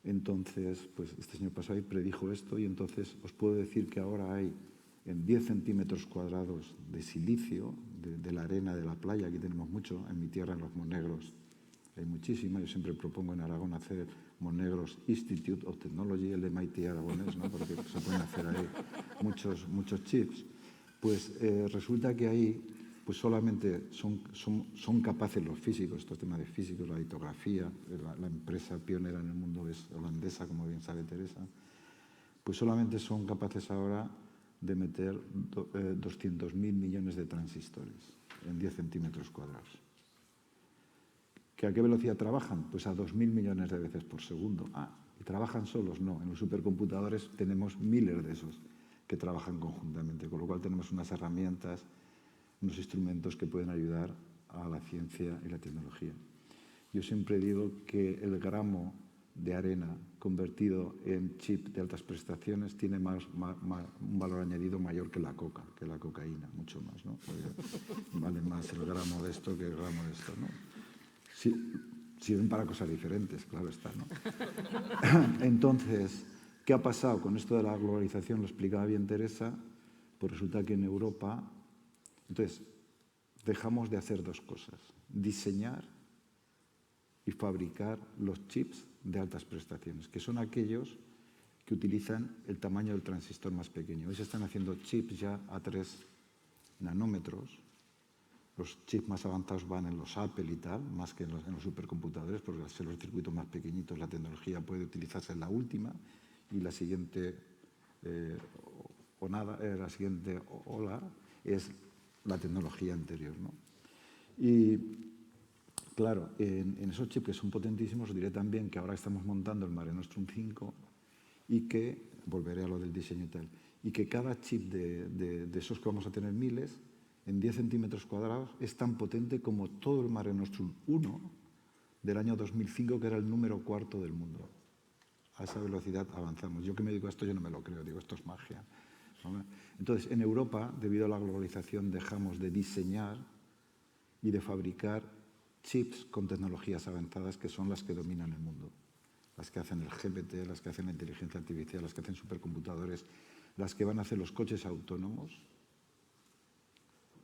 Entonces, pues este señor pasó y predijo esto, y entonces os puedo decir que ahora hay en 10 centímetros cuadrados de silicio, de la arena de la playa, aquí tenemos mucho, en mi tierra, en los Monegros, hay muchísima. Yo siempre propongo en Aragón hacer Monegros Institute of Technology, el de MIT aragonés, ¿no?, porque se pueden hacer ahí muchos chips. Pues resulta que ahí pues solamente son capaces los físicos, estos temas de físicos, la litografía, la empresa pionera en el mundo es holandesa, como bien sabe Teresa, pues solamente son capaces ahora de meter 200.000 millones de transistores en 10 centímetros cuadrados. ¿Que a qué velocidad trabajan? Pues a 2.000 millones de veces por segundo. ¿Trabajan solos? No. En los supercomputadores tenemos miles de esos que trabajan conjuntamente, con lo cual tenemos unas herramientas, unos instrumentos que pueden ayudar a la ciencia y la tecnología. Yo siempre digo que el gramo de arena convertido en chip de altas prestaciones tiene un valor añadido mayor que la cocaína, mucho más, ¿no? Vale más el gramo de esto que el gramo de esto, ¿no? Sí, sirven para cosas diferentes, claro está, ¿no? Entonces, ¿qué ha pasado con esto de la globalización? Lo explicaba bien Teresa. Pues resulta que en Europa, entonces, dejamos de hacer dos cosas: diseñar y fabricar los chips de altas prestaciones, que son aquellos que utilizan el tamaño del transistor más pequeño. Hoy se están haciendo chips ya a 3 nanómetros. Los chips más avanzados van en los Apple y tal, más que en los supercomputadores, porque al ser los circuitos más pequeñitos la tecnología puede utilizarse en la última y la siguiente la siguiente ola es la tecnología anterior, ¿no? Y claro, en esos chips que son potentísimos, os diré también que ahora estamos montando el Mare Nostrum 5 y que, volveré a lo del diseño y tal, y que cada chip de esos que vamos a tener miles, en 10 centímetros cuadrados, es tan potente como todo el Mare Nostrum 1 del año 2005, que era el número 4 del mundo. A esa velocidad avanzamos. Yo que me dedico a esto, yo no me lo creo, digo, esto es magia, ¿no? Entonces, en Europa, debido a la globalización, dejamos de diseñar y de fabricar chips con tecnologías avanzadas, que son las que dominan el mundo. Las que hacen el GPT, las que hacen la inteligencia artificial, las que hacen supercomputadores, las que van a hacer los coches autónomos,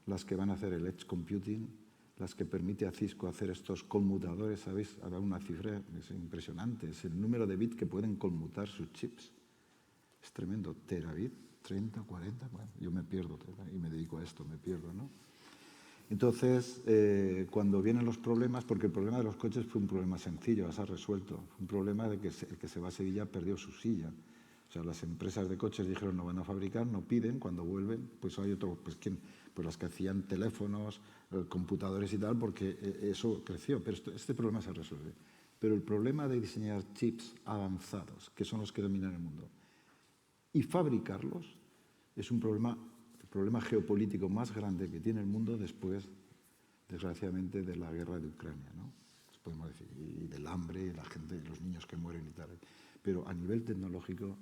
las que van a hacer el edge computing, las que permite a Cisco hacer estos conmutadores. ¿Sabéis? Habrá una cifra es impresionante, es el número de bits que pueden conmutar sus chips. Es tremendo, terabit, 30, 40, bueno, yo me pierdo y me dedico a esto, me pierdo, ¿no? Entonces, cuando vienen los problemas, porque el problema de los coches fue un problema sencillo, se ha resuelto. Fue un problema de que el que se va a Sevilla perdió su silla. O sea, las empresas de coches dijeron no van a fabricar, no piden, cuando vuelven, pues hay otro, pues ¿quién? Pues las que hacían teléfonos, computadores y tal, porque eso creció. Pero este problema se resuelve. Pero el problema de diseñar chips avanzados, que son los que dominan el mundo, y fabricarlos, es un problema... El problema geopolítico más grande que tiene el mundo después, desgraciadamente, de la guerra de Ucrania, ¿no? Podemos decir, y del hambre, y la gente, los niños que mueren y tal. Pero a nivel tecnológico,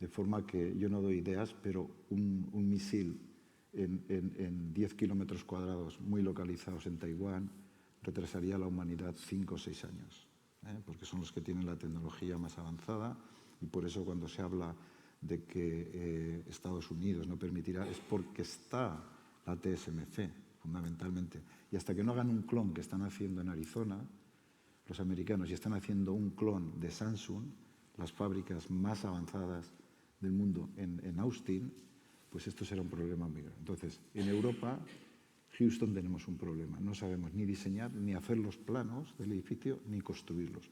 de forma que yo no doy ideas, pero un misil en 10 kilómetros cuadrados muy localizados en Taiwán retrasaría a la humanidad 5 o 6 años, porque son los que tienen la tecnología más avanzada, y por eso cuando se habla de que Estados Unidos no permitirá, es porque está la TSMC, fundamentalmente. Y hasta que no hagan un clon que están haciendo en Arizona, los americanos, y están haciendo un clon de Samsung, las fábricas más avanzadas del mundo en Austin, pues esto será un problema muy grande. Entonces, en Europa, Houston, tenemos un problema. No sabemos ni diseñar, ni hacer los planos del edificio, ni construirlos.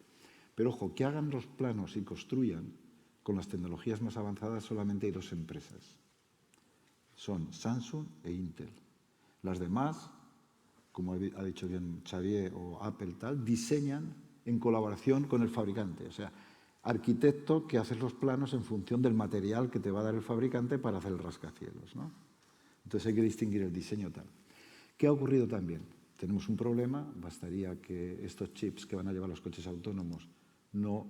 Pero ojo, que hagan los planos y construyan con las tecnologías más avanzadas solamente hay 2 empresas. Son Samsung e Intel. Las demás, como ha dicho bien Xavier o Apple tal, diseñan en colaboración con el fabricante. O sea, arquitecto que hace los planos en función del material que te va a dar el fabricante para hacer el rascacielos, ¿no? Entonces hay que distinguir el diseño tal. ¿Qué ha ocurrido también? Tenemos un problema, bastaría que estos chips que van a llevar los coches autónomos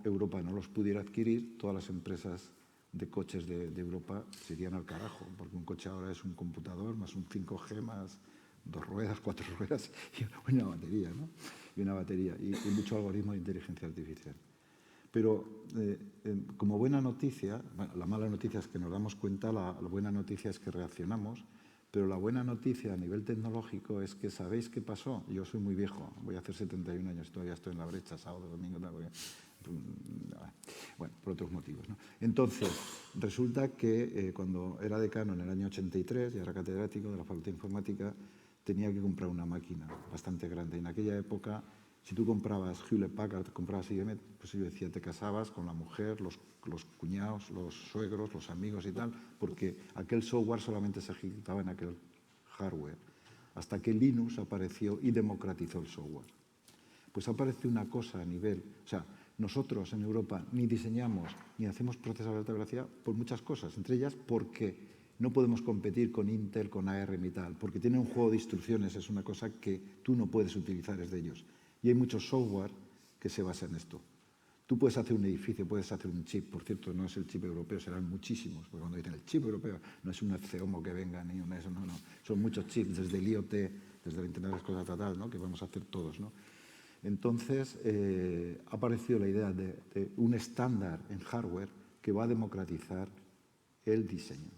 Europa no los pudiera adquirir, todas las empresas de coches de Europa se irían al carajo, porque un coche ahora es un computador más un 5G más 2 ruedas, 4 ruedas y una batería, ¿no? Y una batería y mucho algoritmo de inteligencia artificial. Pero como buena noticia, bueno, la mala noticia es que nos damos cuenta, la buena noticia es que reaccionamos, pero la buena noticia a nivel tecnológico es que ¿sabéis qué pasó? Yo soy muy viejo, voy a hacer 71 años, todavía estoy en la brecha, sábado, domingo, tal, bueno, por otros motivos, ¿no? Entonces, resulta que cuando era decano en el año 83 y era catedrático de la Facultad de Informática, tenía que comprar una máquina bastante grande. En aquella época, si tú comprabas Hewlett Packard, comprabas IBM, pues yo decía, te casabas con la mujer, los cuñados, los suegros, los amigos y tal, porque aquel software solamente se ejecutaba en aquel hardware, hasta que Linux apareció y democratizó el software. Pues aparece una cosa a nivel, o sea, Nosotros en Europa ni diseñamos ni hacemos procesadores de alta velocidad por muchas cosas, entre ellas porque no podemos competir con Intel, con ARM y tal, porque tienen un juego de instrucciones, es una cosa que tú no puedes utilizar desde ellos. Y hay mucho software que se basa en esto. Tú puedes hacer un edificio, puedes hacer un chip, por cierto, no es el chip europeo, serán muchísimos, porque cuando dicen el chip europeo no es un FCOMO que venga, ni un eso, no, son muchos chips, desde el IoT, desde el Internet de las Cosas Total, ¿no? Que vamos a hacer todos, ¿no? Entonces, ha aparecido la idea de un estándar en hardware que va a democratizar el diseño.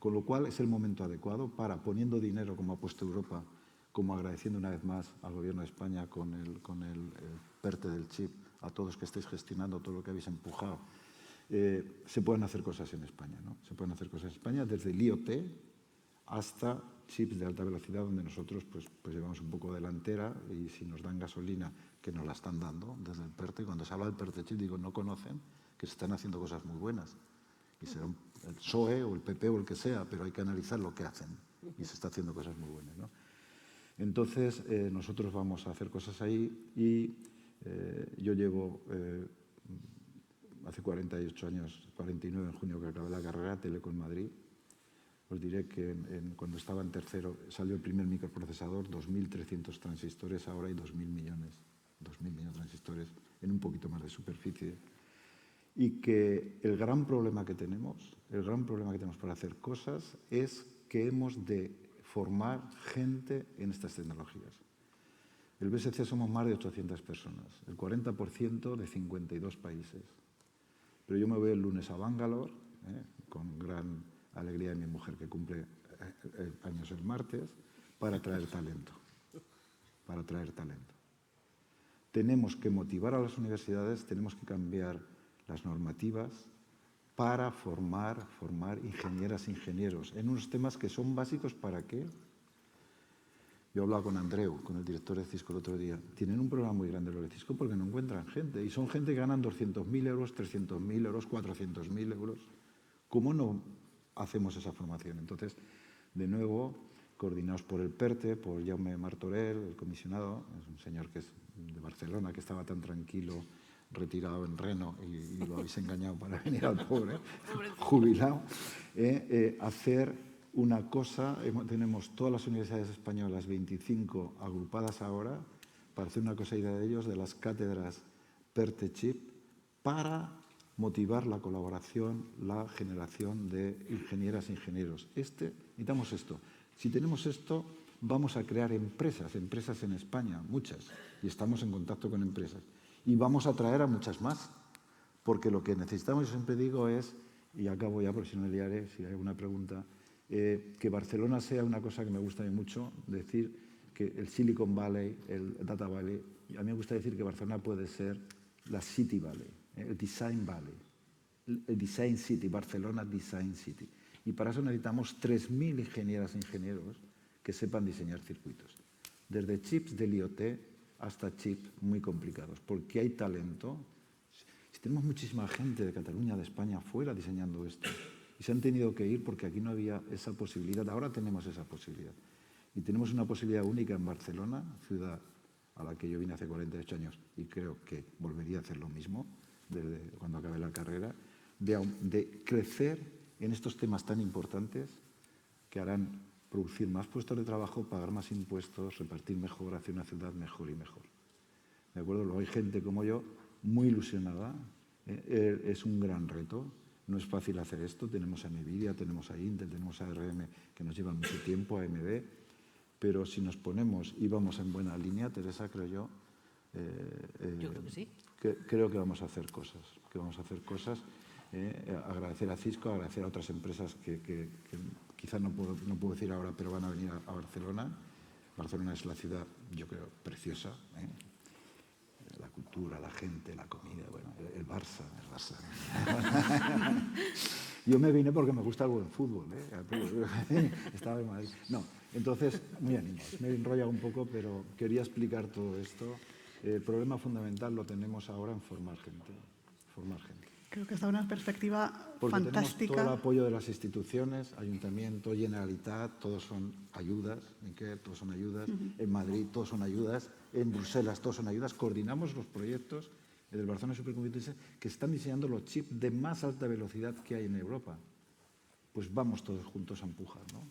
Con lo cual es el momento adecuado para, poniendo dinero como ha puesto Europa, como agradeciendo una vez más al Gobierno de España con el PERTE del chip, a todos que estéis gestionando todo lo que habéis empujado, se pueden hacer cosas en España, ¿no? Se pueden hacer cosas en España desde el IoT hasta chips de alta velocidad, donde nosotros pues llevamos un poco delantera, y si nos dan gasolina, que nos la están dando desde el PERTE. Cuando se habla del PERTE chip, digo, no conocen que se están haciendo cosas muy buenas. Y será el PSOE o el PP o el que sea, pero hay que analizar lo que hacen. Y se está haciendo cosas muy buenas, ¿no? Entonces, nosotros vamos a hacer cosas ahí y yo llevo, hace 48 años, 49 en junio que acabé la carrera, Telecom Madrid. Os diré que cuando estaba en tercero salió el primer microprocesador, 2.300 transistores, ahora hay 2.000 millones de transistores en un poquito más de superficie. Y que el gran problema que tenemos para hacer cosas es que hemos de formar gente en estas tecnologías. El BSC somos más de 800 personas, el 40% de 52 países. Pero yo me voy el lunes a Bangalore, con gran alegría de mi mujer que cumple años el martes, para traer talento. Tenemos que motivar a las universidades, tenemos que cambiar las normativas para formar ingenieras e ingenieros en unos temas que son básicos. ¿Para qué? Yo hablaba con Andreu, con el director de Cisco el otro día. Tienen un problema muy grande los de Cisco porque no encuentran gente. Y son gente que ganan 200.000 euros, 300.000 euros, 400.000 euros. ¿Cómo no hacemos esa formación? Entonces, de nuevo, coordinados por el PERTE, por Jaume Martorell, el comisionado, es un señor que es de Barcelona, que estaba tan tranquilo, retirado en Reno, y lo habéis engañado para venir al pobre, jubilado, hacer una cosa. Tenemos todas las universidades españolas, 25 agrupadas ahora, para hacer una cosa de ellos, de las cátedras PERTE Chip, para motivar la colaboración, la generación de ingenieras e ingenieros. Necesitamos esto. Si tenemos esto, vamos a crear empresas en España, muchas, y estamos en contacto con empresas. Y vamos a traer a muchas más, porque lo que necesitamos, yo siempre digo, es, y acabo ya porque si no me liaré, si hay alguna pregunta, que Barcelona sea una cosa que me gusta mucho, decir que el Silicon Valley, el Data Valley, a mí me gusta decir que Barcelona puede ser la City Valley, el Design Valley, el Design City, Barcelona Design City. Y para eso necesitamos 3.000 ingenieras e ingenieros que sepan diseñar circuitos, desde chips del IoT hasta chips muy complicados, porque hay talento. Si tenemos muchísima gente de Cataluña, de España, fuera diseñando esto, y se han tenido que ir porque aquí no había esa posibilidad. Ahora tenemos esa posibilidad. Y tenemos una posibilidad única en Barcelona, ciudad a la que yo vine hace 48 años y creo que volvería a hacer lo mismo desde cuando acabé la carrera, de crecer en estos temas tan importantes que harán producir más puestos de trabajo, pagar más impuestos, repartir mejor, hacer una ciudad mejor y mejor. ¿De acuerdo? Luego hay gente como yo muy ilusionada. Es un gran reto. No es fácil hacer esto. Tenemos a NVIDIA, tenemos a Intel, tenemos a ARM que nos llevan mucho tiempo, a AMD. Pero si nos ponemos y vamos en buena línea, Teresa, creo yo, yo creo que sí. Creo que vamos a hacer cosas. Agradecer a Cisco, agradecer a otras empresas que quizás no puedo decir ahora, pero van a venir a Barcelona. Barcelona es la ciudad, yo creo, preciosa. La cultura, la gente, la comida, bueno, el Barça. Yo me vine porque me gusta el buen fútbol. Estaba en Madrid. No, entonces, muy animados. Me he enrollado un poco, pero quería explicar todo esto. El problema fundamental lo tenemos ahora en formar gente. Creo que está una perspectiva porque fantástica. Tenemos todo el apoyo de las instituciones, Ayuntamiento, Generalitat, todos son ayudas, todos son ayudas, en Madrid todos son ayudas, en Bruselas todos son ayudas, coordinamos los proyectos el del Barcelona Supercomputing Center, que están diseñando los chips de más alta velocidad que hay en Europa. Pues vamos todos juntos a empujar, ¿no?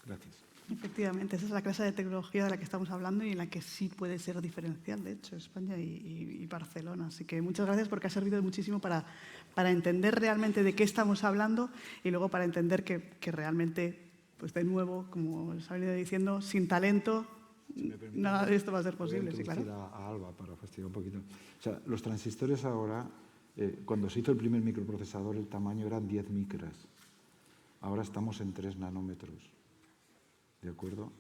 Gracias. Efectivamente, esa es la clase de tecnología de la que estamos hablando y en la que sí puede ser diferencial, de hecho, España y Barcelona. Así que muchas gracias porque ha servido muchísimo para entender realmente de qué estamos hablando y luego para entender que realmente, pues de nuevo, como os he venido diciendo, sin talento, nada de esto va a ser posible. Voy a Sí, claro. introducir a Alba para fastidiar un poquito. O sea, los transistores ahora, cuando se hizo el primer microprocesador, el tamaño eran 10 micras. Ahora estamos en 3 nanómetros. ¿De acuerdo?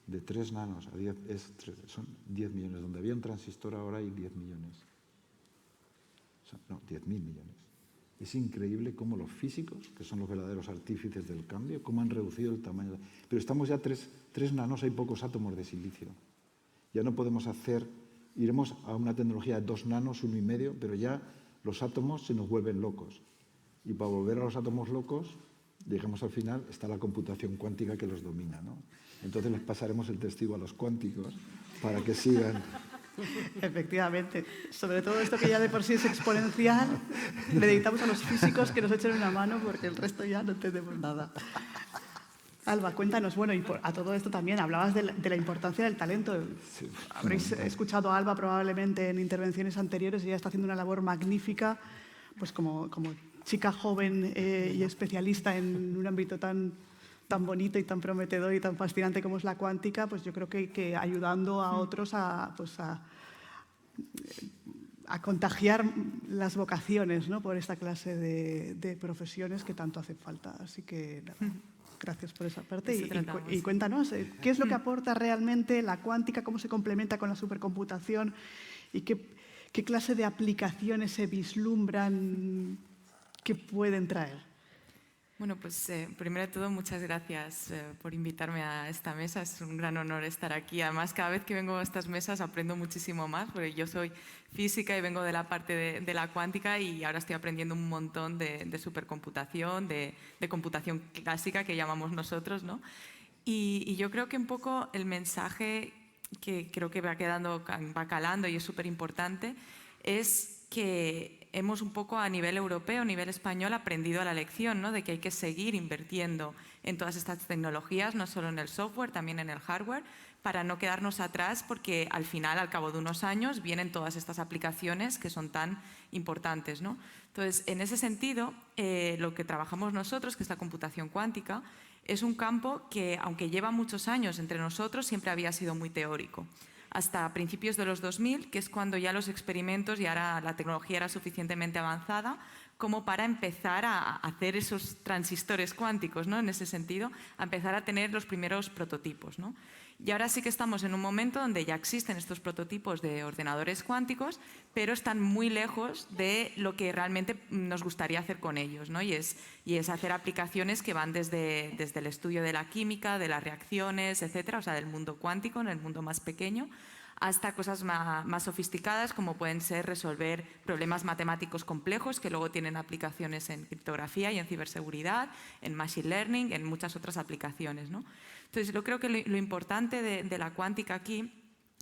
De 3 nanos a 10 son 10 millones. Donde había un transistor ahora hay 10 millones. O sea, no, 10.000 millones. Es increíble cómo los físicos, que son los verdaderos artífices del cambio, cómo han reducido el tamaño. Pero estamos ya 3 nanos, hay pocos átomos de silicio. Ya no podemos iremos a una tecnología de 2 nanos, 1,5, pero ya los átomos se nos vuelven locos. Y para volver a los átomos locos, digamos al final, está la computación cuántica que los domina, ¿no? Entonces les pasaremos el testigo a los cuánticos para que sigan. Efectivamente. Sobre todo esto que ya de por sí es exponencial, le necesitamos a los físicos que nos echen una mano porque el resto ya no entendemos nada. Alba, cuéntanos, bueno, y a todo esto también hablabas de la importancia del talento. Sí. Habréis escuchado a Alba probablemente en intervenciones anteriores y ella está haciendo una labor magnífica, pues como chica joven y especialista en un ámbito tan bonito y tan prometedor y tan fascinante como es la cuántica, pues yo creo que ayudando a otros a contagiar las vocaciones, ¿no? Por esta clase de profesiones que tanto hace falta. Así que gracias por esa parte. Y cuéntanos, ¿qué es lo que aporta realmente la cuántica? ¿Cómo se complementa con la supercomputación? ¿Y qué clase de aplicaciones se vislumbran que pueden traer? Bueno, pues primero de todo, muchas gracias por invitarme a esta mesa. Es un gran honor estar aquí. Además, cada vez que vengo a estas mesas aprendo muchísimo más, porque yo soy física y vengo de la parte de la cuántica y ahora estoy aprendiendo un montón de supercomputación, de computación clásica que llamamos nosotros, ¿no? Y yo creo que un poco el mensaje que creo que va calando y es súper importante es que hemos un poco a nivel europeo, a nivel español, aprendido la lección, ¿no? De que hay que seguir invirtiendo en todas estas tecnologías, no solo en el software, también en el hardware, para no quedarnos atrás, porque al final, al cabo de unos años, vienen todas estas aplicaciones que son tan importantes, ¿no? Entonces, en ese sentido, lo que trabajamos nosotros, que es la computación cuántica, es un campo que, aunque lleva muchos años entre nosotros, siempre había sido muy teórico. Hasta principios de los 2000, que es cuando ya los experimentos y ahora la tecnología era suficientemente avanzada como para empezar a hacer esos transistores cuánticos, ¿no? En ese sentido, a empezar a tener los primeros prototipos, ¿no? Y ahora sí que estamos en un momento donde ya existen estos prototipos de ordenadores cuánticos, pero están muy lejos de lo que realmente nos gustaría hacer con ellos, ¿no? Y es hacer aplicaciones que van desde el estudio de la química, de las reacciones, etcétera, o sea, del mundo cuántico, en el mundo más pequeño, hasta cosas más sofisticadas como pueden ser resolver problemas matemáticos complejos que luego tienen aplicaciones en criptografía y en ciberseguridad, en machine learning, en muchas otras aplicaciones, ¿no? Entonces, yo creo que lo importante de la cuántica aquí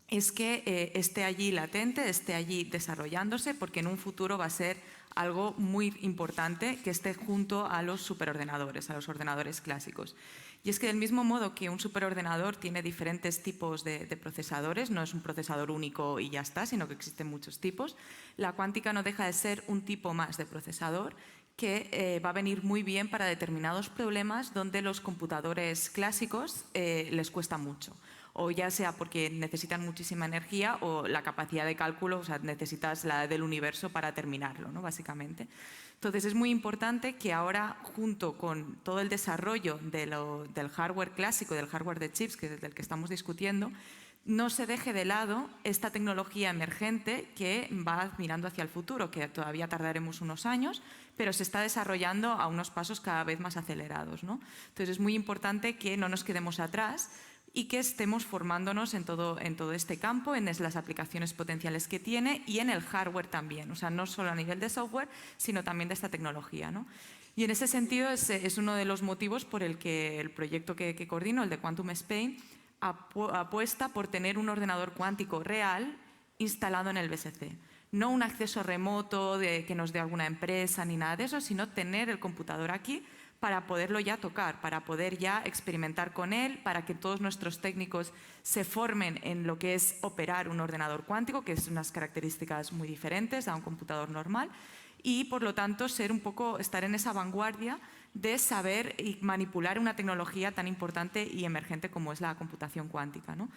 es que esté allí latente, esté allí desarrollándose, porque en un futuro va a ser algo muy importante que esté junto a los superordenadores, a los ordenadores clásicos. Y es que del mismo modo que un superordenador tiene diferentes tipos de procesadores, no es un procesador único y ya está, sino que existen muchos tipos, la cuántica no deja de ser un tipo más de procesador que va a venir muy bien para determinados problemas donde los computadores clásicos les cuesta mucho. O ya sea porque necesitan muchísima energía o la capacidad de cálculo, o sea, necesitas la del universo para terminarlo, ¿no? Básicamente. Entonces es muy importante que ahora, junto con todo el desarrollo del hardware clásico, del hardware de chips, que es del que estamos discutiendo, no se deje de lado esta tecnología emergente que va mirando hacia el futuro, que todavía tardaremos unos años, pero se está desarrollando a unos pasos cada vez más acelerados, ¿no? Entonces es muy importante que no nos quedemos atrás y que estemos formándonos en todo este campo, en las aplicaciones potenciales que tiene y en el hardware también, o sea, no solo a nivel de software, sino también de esta tecnología, ¿no? Y en ese sentido es uno de los motivos por el que el proyecto que coordino, el de Quantum Spain, apuesta por tener un ordenador cuántico real instalado en el BSC. no un acceso remoto que nos dé alguna empresa ni nada de eso, sino tener el computador aquí para poderlo ya tocar, para poder ya experimentar con él, para que todos nuestros técnicos se formen en lo que es operar un ordenador cuántico, que es unas características muy diferentes a un computador normal, y por lo tanto estar en esa vanguardia de saber y manipular una tecnología tan importante y emergente como es la computación cuántica, ¿no?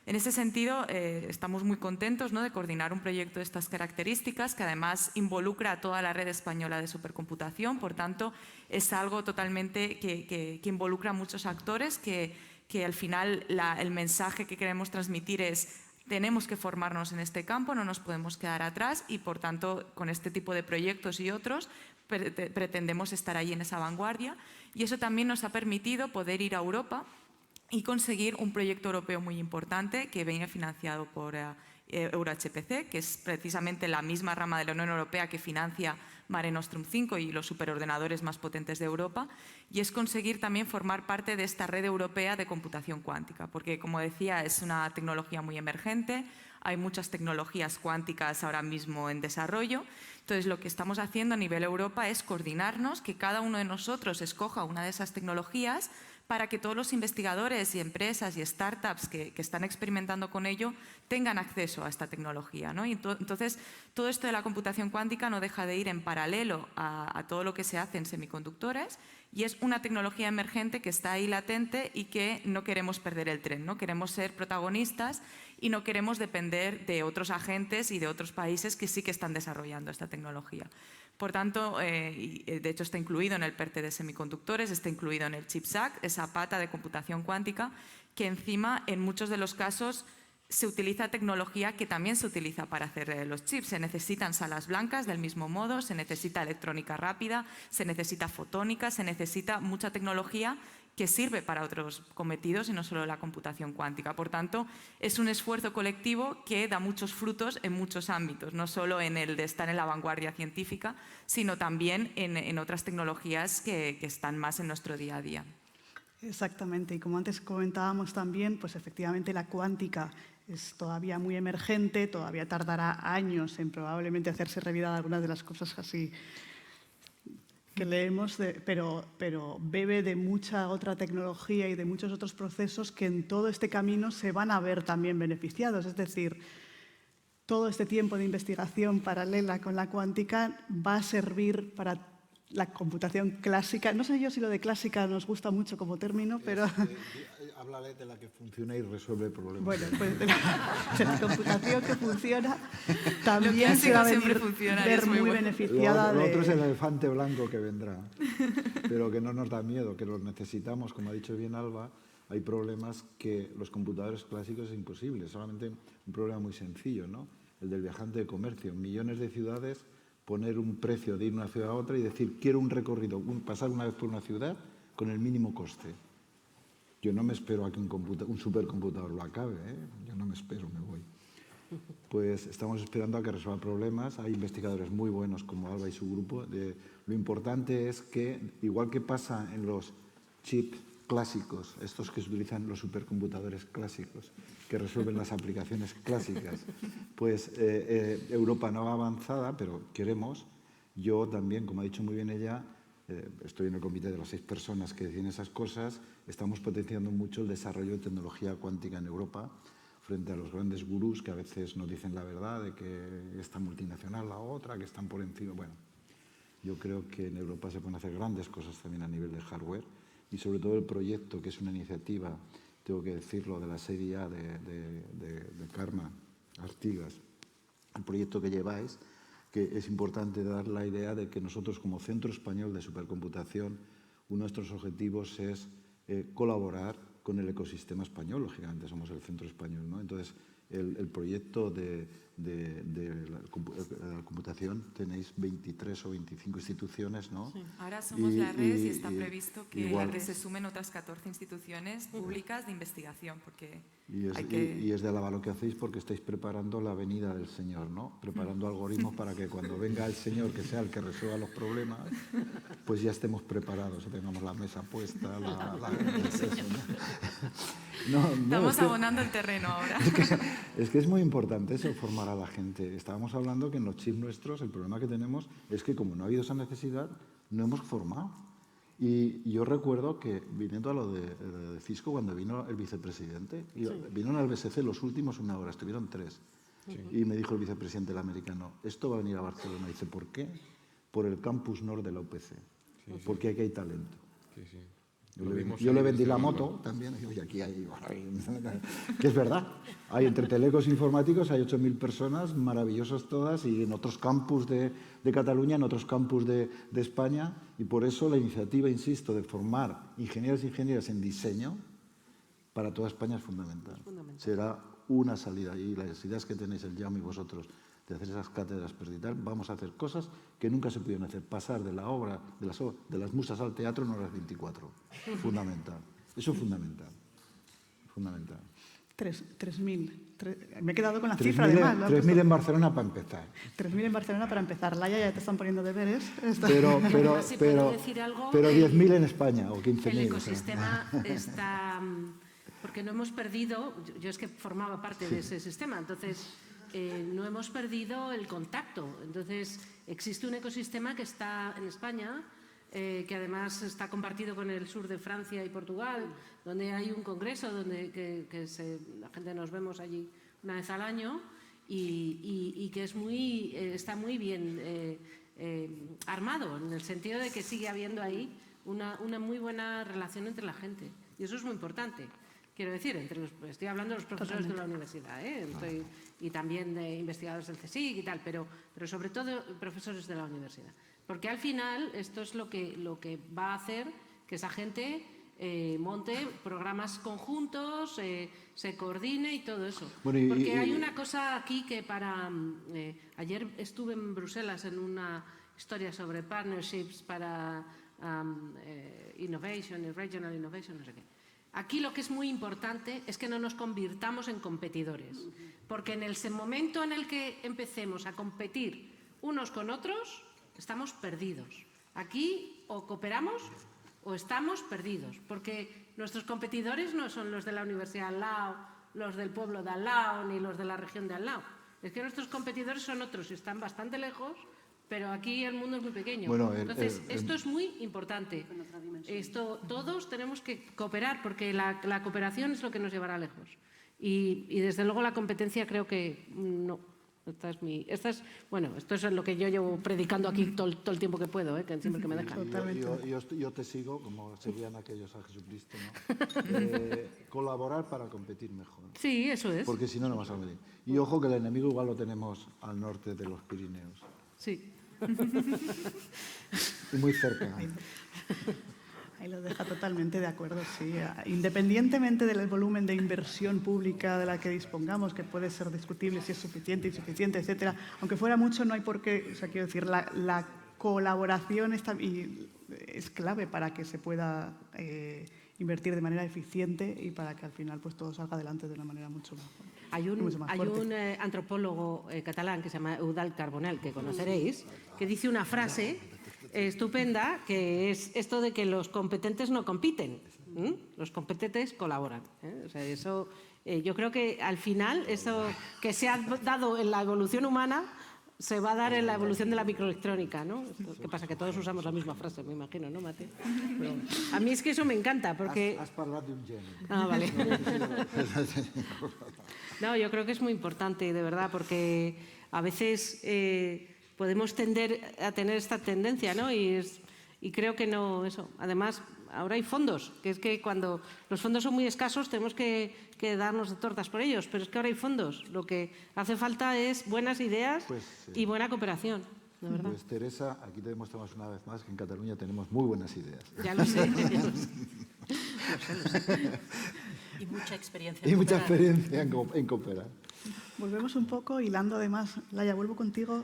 En ese sentido, estamos muy contentos, ¿no?, de coordinar un proyecto de estas características que además involucra a toda la red española de supercomputación. Por tanto, es algo totalmente que involucra a muchos actores, que al final el mensaje que queremos transmitir es: tenemos que formarnos en este campo, no nos podemos quedar atrás, y por tanto con este tipo de proyectos y otros pretendemos estar ahí en esa vanguardia, y eso también nos ha permitido poder ir a Europa y conseguir un proyecto europeo muy importante que viene financiado por EuroHPC, que es precisamente la misma rama de la Unión Europea que financia Mare Nostrum 5 y los superordenadores más potentes de Europa, y es conseguir también formar parte de esta red europea de computación cuántica, porque, como decía, es una tecnología muy emergente, hay muchas tecnologías cuánticas ahora mismo en desarrollo. Entonces, lo que estamos haciendo a nivel Europa es coordinarnos, que cada uno de nosotros escoja una de esas tecnologías, para que todos los investigadores y empresas y startups que están experimentando con ello tengan acceso a esta tecnología, ¿no? Y entonces, todo esto de la computación cuántica no deja de ir en paralelo a todo lo que se hace en semiconductores, y es una tecnología emergente que está ahí latente y que no queremos perder el tren, ¿no? Queremos ser protagonistas y no queremos depender de otros agentes y de otros países que sí que están desarrollando esta tecnología. Por tanto, de hecho está incluido en el PERTE de semiconductores, está incluido en el CHIPS Act, esa pata de computación cuántica, que encima en muchos de los casos se utiliza tecnología que también se utiliza para hacer los chips. Se necesitan salas blancas del mismo modo, se necesita electrónica rápida, se necesita fotónica, se necesita mucha tecnología que sirve para otros cometidos y no solo la computación cuántica. Por tanto, es un esfuerzo colectivo que da muchos frutos en muchos ámbitos, no solo en el de estar en la vanguardia científica, sino también en otras tecnologías que están más en nuestro día a día. Exactamente, y como antes comentábamos también, pues efectivamente la cuántica es todavía muy emergente, todavía tardará años en probablemente hacerse realidad algunas de las cosas así que leemos, pero bebe de mucha otra tecnología y de muchos otros procesos que en todo este camino se van a ver también beneficiados. Es decir, todo este tiempo de investigación paralela con la cuántica va a servir para la computación clásica. No sé yo si lo de clásica nos gusta mucho como término, pero... Háblale de la que funciona y resuelve problemas. Bueno, pues de la computación que funciona también se va a ver muy beneficiada Lo otro es el elefante blanco que vendrá, pero que no nos da miedo, que lo necesitamos. Como ha dicho bien Alba, hay problemas que los computadores clásicos es imposible. Solamente un problema muy sencillo, ¿no? El del viajante de comercio. En millones de ciudades, poner un precio de ir de una ciudad a otra y decir, quiero un recorrido, pasar una vez por una ciudad con el mínimo coste. Yo no me espero a que un supercomputador lo acabe, ¿eh? Yo no me espero, me voy. Pues estamos esperando a que resuelva problemas. Hay investigadores muy buenos como Alba y su grupo. Lo importante es que, igual que pasa en los chips clásicos, estos que se utilizan los supercomputadores clásicos, que resuelven las aplicaciones clásicas, pues Europa no va avanzada, pero queremos. Yo también, como ha dicho muy bien ella, estoy en el comité de las 6 personas que deciden esas cosas. Estamos potenciando mucho el desarrollo de tecnología cuántica en Europa frente a los grandes gurús que a veces nos dicen la verdad de que esta multinacional, la otra, que están por encima. Bueno, yo creo que en Europa se pueden hacer grandes cosas también a nivel de hardware, y sobre todo el proyecto, que es una iniciativa, tengo que decirlo, de la serie A de Karma Artigas, el proyecto que lleváis, que es importante dar la idea de que nosotros, como Centro Español de Supercomputación, uno de nuestros objetivos es colaborar con el ecosistema español. Lógicamente somos el Centro Español, ¿no? Entonces, el proyecto de la computación, tenéis 23 o 25 instituciones, ¿no? Sí. Ahora somos la red y está previsto que se sumen otras 14 instituciones públicas de investigación, porque y es de alabar lo que hacéis, porque estáis preparando la venida del Señor, ¿no? Preparando algoritmos para que cuando venga el Señor, que sea el que resuelva los problemas, pues ya estemos preparados, tengamos la mesa puesta, Estamos abonando el terreno ahora. Es que es muy importante eso, formar a la gente. Estábamos hablando que en los chips nuestros el problema que tenemos es que como no ha habido esa necesidad, no hemos formado. Y yo recuerdo que viniendo a lo de Cisco, cuando vino el vicepresidente, vino al BSC los últimos 1 hora, estuvieron 3. Y me dijo el vicepresidente el americano, esto va a venir a Barcelona. Dice, ¿por qué? Por el campus norte de la UPC, porque aquí hay talento. Yo le vendí la moto también, y aquí hay, que es verdad. Hay entre telecos informáticos, hay 8.000 personas, maravillosas todas, y en otros campus de Cataluña, en otros campus de España, y por eso la iniciativa, insisto, de formar ingenieros e ingenieras en diseño para toda España es fundamental. Será una salida, y las ideas que tenéis el Jaume y vosotros de hacer esas cátedras perdital, vamos a hacer cosas que nunca se pudieron hacer, pasar de la obra, de las musas al teatro en horas 24. Fundamental. Eso es fundamental. Fundamental. 3.000. Me he quedado con la cifra, además. 3.000 en Barcelona para empezar. 3.000 en Barcelona para empezar. Laia, ya te están poniendo deberes. Pero Si puedo decir algo, 10.000 en España o 15.000. el ecosistema está... Porque no hemos perdido... Yo es que formaba parte de ese sistema, entonces... no hemos perdido el contacto. Entonces, existe un ecosistema que está en España, que además está compartido con el sur de Francia y Portugal, donde hay un congreso donde la gente nos vemos allí una vez al año y que está muy bien armado, en el sentido de que sigue habiendo ahí una muy buena relación entre la gente. Y eso es muy importante. Quiero decir, estoy hablando de los profesores de la universidad, y también de investigadores del CSIC y tal, pero sobre todo profesores de la universidad. Porque al final esto es lo que va a hacer que esa gente monte programas conjuntos, se coordine y todo eso. Porque hay una cosa aquí que ayer estuve en Bruselas en una historia sobre partnerships para innovation y regional innovation, no sé qué. Aquí lo que es muy importante es que no nos convirtamos en competidores, porque en el momento en el que empecemos a competir unos con otros, estamos perdidos. Aquí o cooperamos o estamos perdidos, porque nuestros competidores no son los de la universidad al lado, los del pueblo de al lado, ni los de la región de al lado. Es que nuestros competidores son otros y están bastante lejos, pero aquí el mundo es muy pequeño. Entonces, esto es muy importante. Todos tenemos que cooperar, porque la cooperación es lo que nos llevará lejos. Y desde luego la competencia creo que no. Esto es lo que yo llevo predicando aquí todo el tiempo que puedo, que siempre que me dejan. Yo te sigo, como seguían aquellos a Jesucristo, ¿no? Colaborar para competir mejor. Sí, eso es. Porque si no, no vas a venir. Y ojo que el enemigo igual lo tenemos al norte de los Pirineos. Sí. Y muy cerca. Ahí lo deja totalmente de acuerdo, sí. Independientemente del volumen de inversión pública de la que dispongamos, que puede ser discutible si es suficiente, insuficiente, etcétera, aunque fuera mucho, no hay por qué, quiero decir, la colaboración es clave para que se pueda invertir de manera eficiente y para que al final pues todo salga adelante de una manera mucho mejor. Hay un antropólogo catalán que se llama Eudald Carbonell, que conoceréis, que dice una frase estupenda, que es esto de que los competentes no compiten, los competentes colaboran. O sea, eso, yo creo que al final eso que se ha dado en la evolución humana se va a dar en la evolución de la microelectrónica, ¿no? ¿Qué pasa? Que todos usamos la misma frase, me imagino, ¿no, Mate? Pero a mí es que eso me encanta, porque... Has parlado de un genio. Ah, vale. No, yo creo que es muy importante, de verdad, porque a veces podemos tender a tener esta tendencia, ¿no? Y creo que no, eso. Además, ahora hay fondos, que es que cuando los fondos son muy escasos tenemos que darnos de tortas por ellos, pero es que ahora hay fondos. Lo que hace falta es buenas ideas y buena cooperación, de verdad. Pues Teresa, aquí te demostramos una vez más que en Cataluña tenemos muy buenas ideas. Ya lo sé. Y mucha experiencia. Y mucha experiencia en cooperar. Volvemos un poco, hilando además, Laia, vuelvo contigo.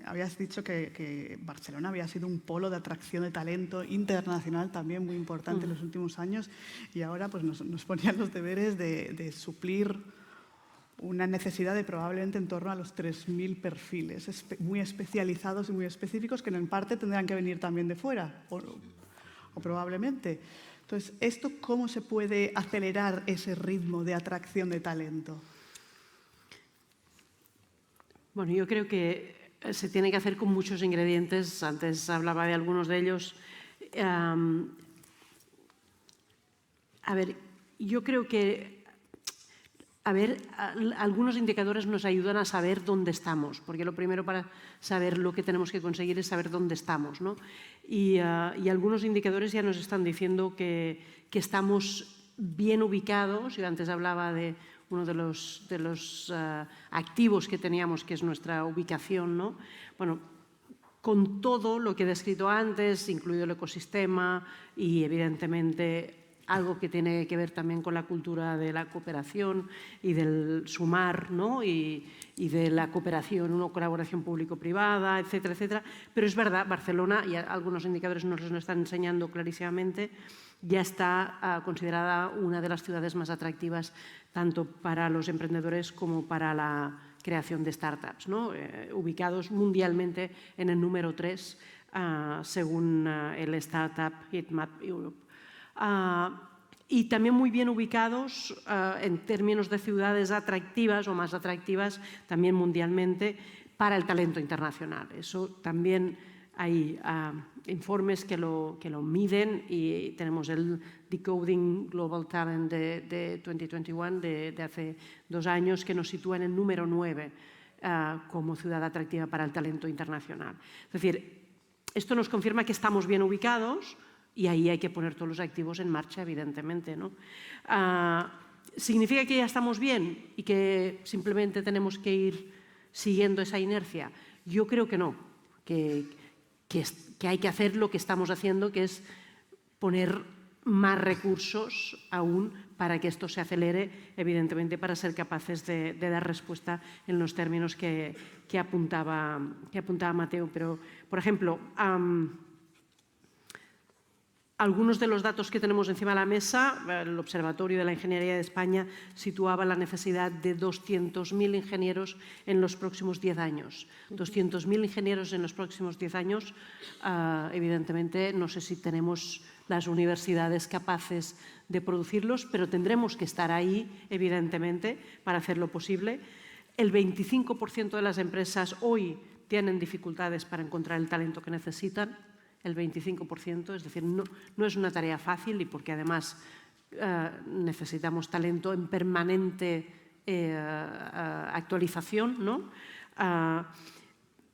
Habías dicho que Barcelona había sido un polo de atracción de talento internacional también muy importante en los últimos años y ahora pues nos ponían los deberes de suplir una necesidad de probablemente en torno a los 3.000 perfiles muy especializados y muy específicos que en parte tendrán que venir también de fuera o probablemente. Entonces, ¿esto cómo se puede acelerar ese ritmo de atracción de talento? Bueno, yo creo que se tiene que hacer con muchos ingredientes. Antes hablaba de algunos de ellos. A ver, yo creo que algunos indicadores nos ayudan a saber dónde estamos, porque lo primero para saber lo que tenemos que conseguir es saber dónde estamos, ¿no? Y algunos indicadores ya nos están diciendo que estamos bien ubicados. Yo antes hablaba de uno de los activos que teníamos, que es nuestra ubicación, ¿no? Bueno, con todo lo que he descrito antes, incluido el ecosistema y, evidentemente, algo que tiene que ver también con la cultura de la cooperación y del sumar, ¿no? y de la cooperación, una colaboración público-privada, etcétera, etcétera. Pero es verdad, Barcelona, y algunos indicadores nos lo están enseñando clarísimamente, ya está considerada una de las ciudades más atractivas tanto para los emprendedores como para la creación de startups, ¿no? Ubicados mundialmente en el número 3 según el Startup Heatmap Europe. Y también muy bien ubicados en términos de ciudades atractivas o más atractivas también mundialmente para el talento internacional. Eso también hay informes que lo miden, y tenemos el Decoding Global Talent de 2021 de hace 2 años, que nos sitúa en el número 9 como ciudad atractiva para el talento internacional. Es decir, esto nos confirma que estamos bien ubicados. Y ahí hay que poner todos los activos en marcha, evidentemente, ¿no? ¿Significa que ya estamos bien y que simplemente tenemos que ir siguiendo esa inercia? Yo creo que no, que hay que hacer lo que estamos haciendo, que es poner más recursos aún para que esto se acelere, evidentemente, para ser capaces de dar respuesta en los términos que apuntaba Mateo. Pero, por ejemplo, algunos de los datos que tenemos encima de la mesa, el Observatorio de la Ingeniería de España situaba la necesidad de 200.000 ingenieros en los próximos 10 años. 200.000 ingenieros en los próximos 10 años, evidentemente no sé si tenemos las universidades capaces de producirlos, pero tendremos que estar ahí, evidentemente, para hacerlo posible. El 25% de las empresas hoy tienen dificultades para encontrar el talento que necesitan. El 25%, es decir, no es una tarea fácil, y porque además necesitamos talento en permanente actualización, ¿no?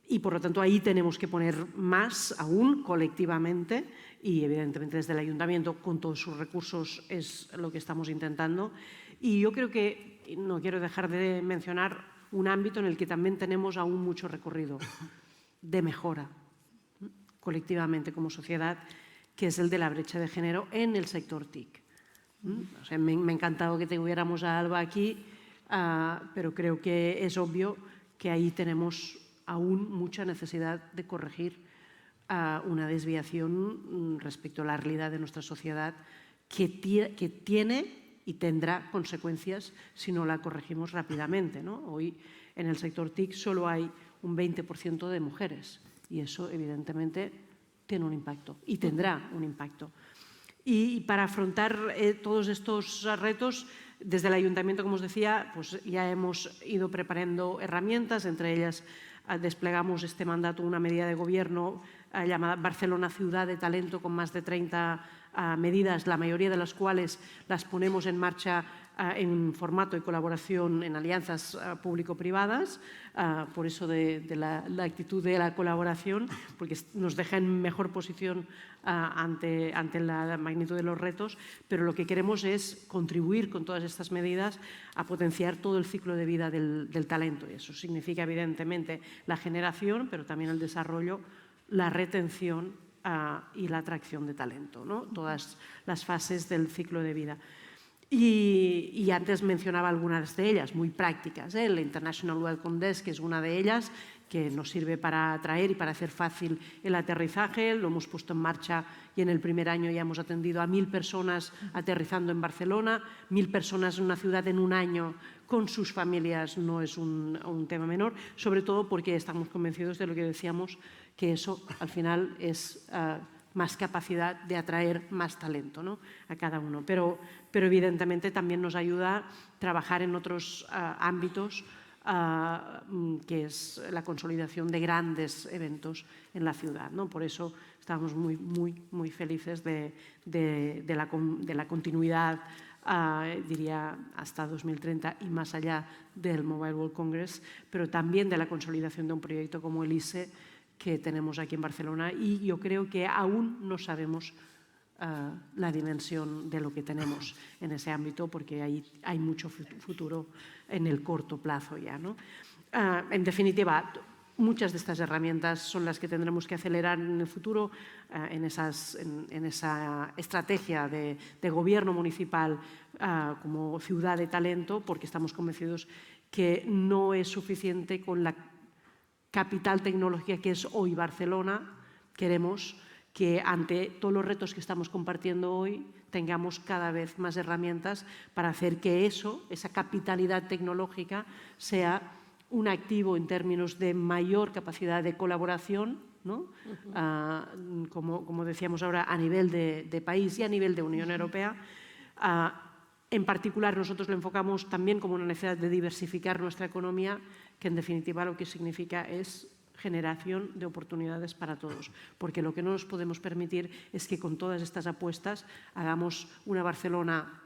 Y por lo tanto ahí tenemos que poner más aún colectivamente, y evidentemente desde el ayuntamiento con todos sus recursos es lo que estamos intentando. Y yo creo que no quiero dejar de mencionar un ámbito en el que también tenemos aún mucho recorrido de mejora colectivamente como sociedad, que es el de la brecha de género en el sector TIC. O sea, me ha encantado que tuviéramos a Alba aquí, pero creo que es obvio que ahí tenemos aún mucha necesidad de corregir una desviación respecto a la realidad de nuestra sociedad que tiene y tendrá consecuencias si no la corregimos rápidamente, ¿no? Hoy en el sector TIC solo hay un 20% de mujeres. Y eso, evidentemente, tiene un impacto y tendrá un impacto. Y para afrontar todos estos retos, desde el ayuntamiento, como os decía, pues ya hemos ido preparando herramientas. Entre ellas, desplegamos este mandato, una medida de gobierno llamada Barcelona Ciudad de Talento, con más de 30 medidas, la mayoría de las cuales las ponemos en marcha en formato de colaboración en alianzas público-privadas, por eso de la actitud de la colaboración, porque nos deja en mejor posición ante la magnitud de los retos, pero lo que queremos es contribuir con todas estas medidas a potenciar todo el ciclo de vida del talento. Y eso significa, evidentemente, la generación, pero también el desarrollo, la retención y la atracción de talento, ¿no? Todas las fases del ciclo de vida. Y antes mencionaba algunas de ellas, muy prácticas, ¿eh? El International Welcome Desk, que es una de ellas, que nos sirve para atraer y para hacer fácil el aterrizaje. Lo hemos puesto en marcha y en el primer año ya hemos atendido a 1.000 personas aterrizando en Barcelona. 1.000 personas en una ciudad en un año con sus familias no es un tema menor, sobre todo porque estamos convencidos de lo que decíamos, que eso al final es más capacidad de atraer más talento, ¿no?, a cada uno. Pero evidentemente también nos ayuda a trabajar en otros ámbitos, que es la consolidación de grandes eventos en la ciudad, ¿no? Por eso estamos muy felices de la continuidad, diría hasta 2030 y más allá del Mobile World Congress, pero también de la consolidación de un proyecto como el ISE que tenemos aquí en Barcelona, y yo creo que aún no sabemos la dimensión de lo que tenemos en ese ámbito, porque hay mucho futuro en el corto plazo ya, ¿no? En definitiva, muchas de estas herramientas son las que tendremos que acelerar en el futuro, en esa estrategia de gobierno municipal como ciudad de talento, porque estamos convencidos que no es suficiente con la capital tecnológica que es hoy Barcelona. Queremos que ante todos los retos que estamos compartiendo hoy tengamos cada vez más herramientas para hacer que esa capitalidad tecnológica sea un activo en términos de mayor capacidad de colaboración, ¿no? Como decíamos ahora, a nivel de país y a nivel de Unión Europea. En particular, nosotros lo enfocamos también como una necesidad de diversificar nuestra economía, que en definitiva lo que significa es generación de oportunidades para todos, porque lo que no nos podemos permitir es que con todas estas apuestas hagamos una Barcelona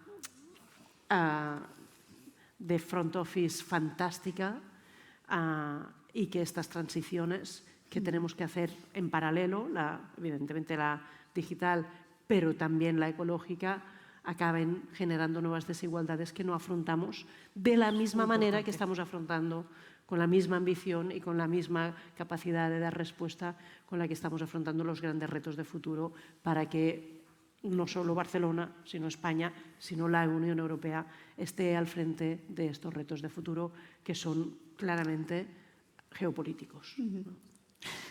de front office fantástica, y que estas transiciones que tenemos que hacer en paralelo, evidentemente la digital, pero también la ecológica, acaben generando nuevas desigualdades que no afrontamos de la misma manera que estamos afrontando, con la misma ambición y con la misma capacidad de dar respuesta con la que estamos afrontando los grandes retos de futuro, para que no solo Barcelona, sino España, sino la Unión Europea esté al frente de estos retos de futuro que son claramente geopolíticos.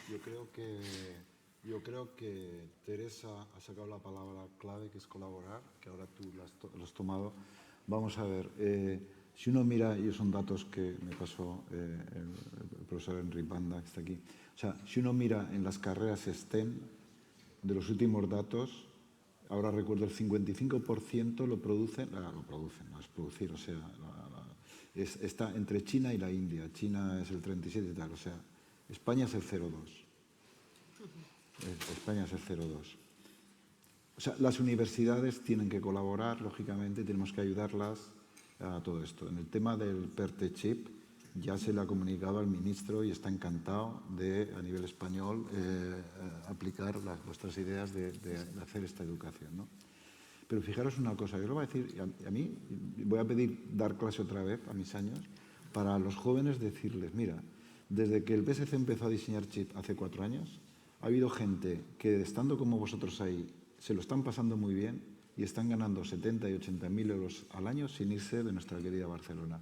Yo creo que Teresa ha sacado la palabra clave, que es colaborar, que ahora tú lo has tomado. Vamos a ver, si uno mira, y son datos que me pasó el profesor Enric Banda, que está aquí, o sea, si uno mira en las carreras STEM, de los últimos datos, ahora recuerdo el 55% lo producen, no es producir, o sea, está entre China y la India. China es el 37 y tal, o sea, España es el 0,2. España es el 0,2. O sea, las universidades tienen que colaborar, lógicamente, tenemos que ayudarlas a todo esto. En el tema del PERTE Chip ya se le ha comunicado al ministro y está encantado de, a nivel español, aplicar vuestras ideas de hacer esta educación, ¿no? Pero fijaros una cosa, yo lo voy a decir, a mí voy a pedir dar clase otra vez a mis años, para los jóvenes decirles, mira, desde que el PSC empezó a diseñar chip hace 4 años, ha habido gente que, estando como vosotros ahí, se lo están pasando muy bien y están ganando 70 y 80.000 euros al año sin irse de nuestra querida Barcelona.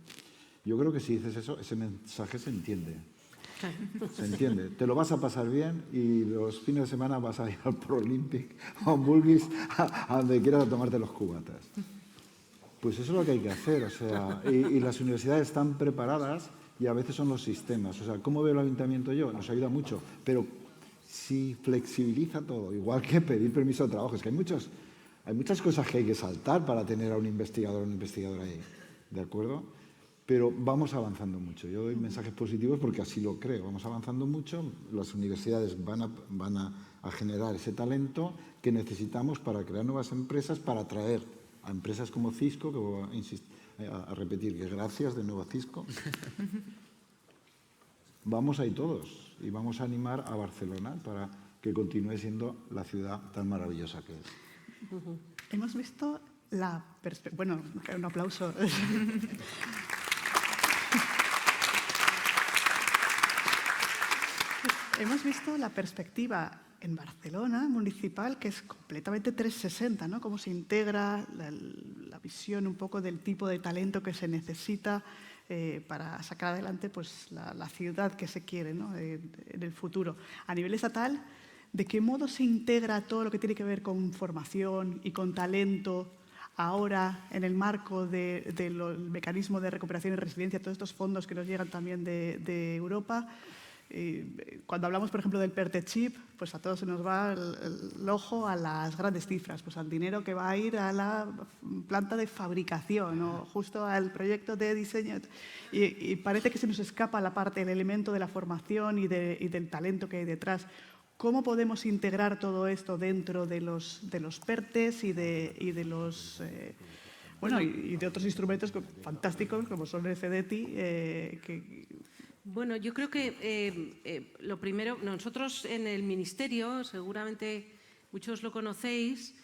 Yo creo que si dices eso, ese mensaje se entiende. Se entiende. Te lo vas a pasar bien y los fines de semana vas a ir al Pro Olympic o a Bulgis, a donde quieras, a tomarte los cubatas. Pues eso es lo que hay que hacer. O sea, y las universidades están preparadas y a veces son los sistemas. O sea, ¿cómo veo el ayuntamiento yo? Nos ayuda mucho, pero si flexibiliza todo, igual que pedir permiso de trabajo, es que hay muchas cosas que hay que saltar para tener a un investigador o una investigadora ahí, ¿de acuerdo? Pero vamos avanzando mucho. Yo doy mensajes positivos porque así lo creo. Vamos avanzando mucho. Las universidades van a generar ese talento que necesitamos para crear nuevas empresas, para atraer a empresas como Cisco, que voy a repetir que gracias de nuevo a Cisco. Vamos ahí todos y vamos a animar a Barcelona para que continúe siendo la ciudad tan maravillosa que es. Hemos visto la perspectiva... Bueno, un aplauso. Hemos visto la perspectiva en Barcelona municipal, que es completamente 360, ¿no? Cómo se integra la visión un poco del tipo de talento que se necesita para sacar adelante pues, la ciudad que se quiere, ¿no? En el futuro. A nivel estatal, ¿de qué modo se integra todo lo que tiene que ver con formación y con talento ahora en el marco del mecanismo de recuperación y resiliencia, todos estos fondos que nos llegan también de Europa? Cuando hablamos, por ejemplo, del PERTE chip, pues a todos se nos va el ojo a las grandes cifras, pues al dinero que va a ir a la planta de fabricación o justo al proyecto de diseño. Y parece que se nos escapa la parte, el elemento de la formación y del talento que hay detrás. ¿Cómo podemos integrar todo esto dentro de los PERTEs y de los... y de otros instrumentos fantásticos como son el CDTI? Bueno, yo creo que lo primero, nosotros en el Ministerio, seguramente muchos lo conocéis,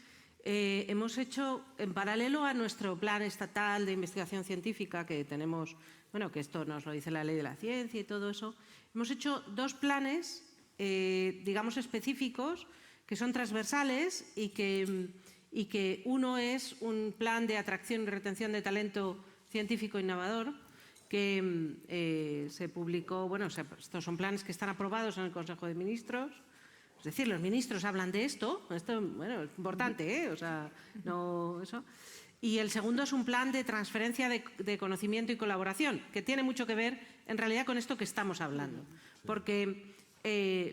hemos hecho, en paralelo a nuestro plan estatal de investigación científica que tenemos, que esto nos lo dice la Ley de la Ciencia y todo eso, hemos hecho 2 planes, digamos, específicos, que son transversales y que uno es un plan de atracción y retención de talento científico innovador que se publicó, estos son planes que están aprobados en el Consejo de Ministros, es decir, los ministros hablan de esto es importante, eso. Y el segundo es un plan de transferencia de conocimiento y colaboración, que tiene mucho que ver en realidad con esto que estamos hablando, porque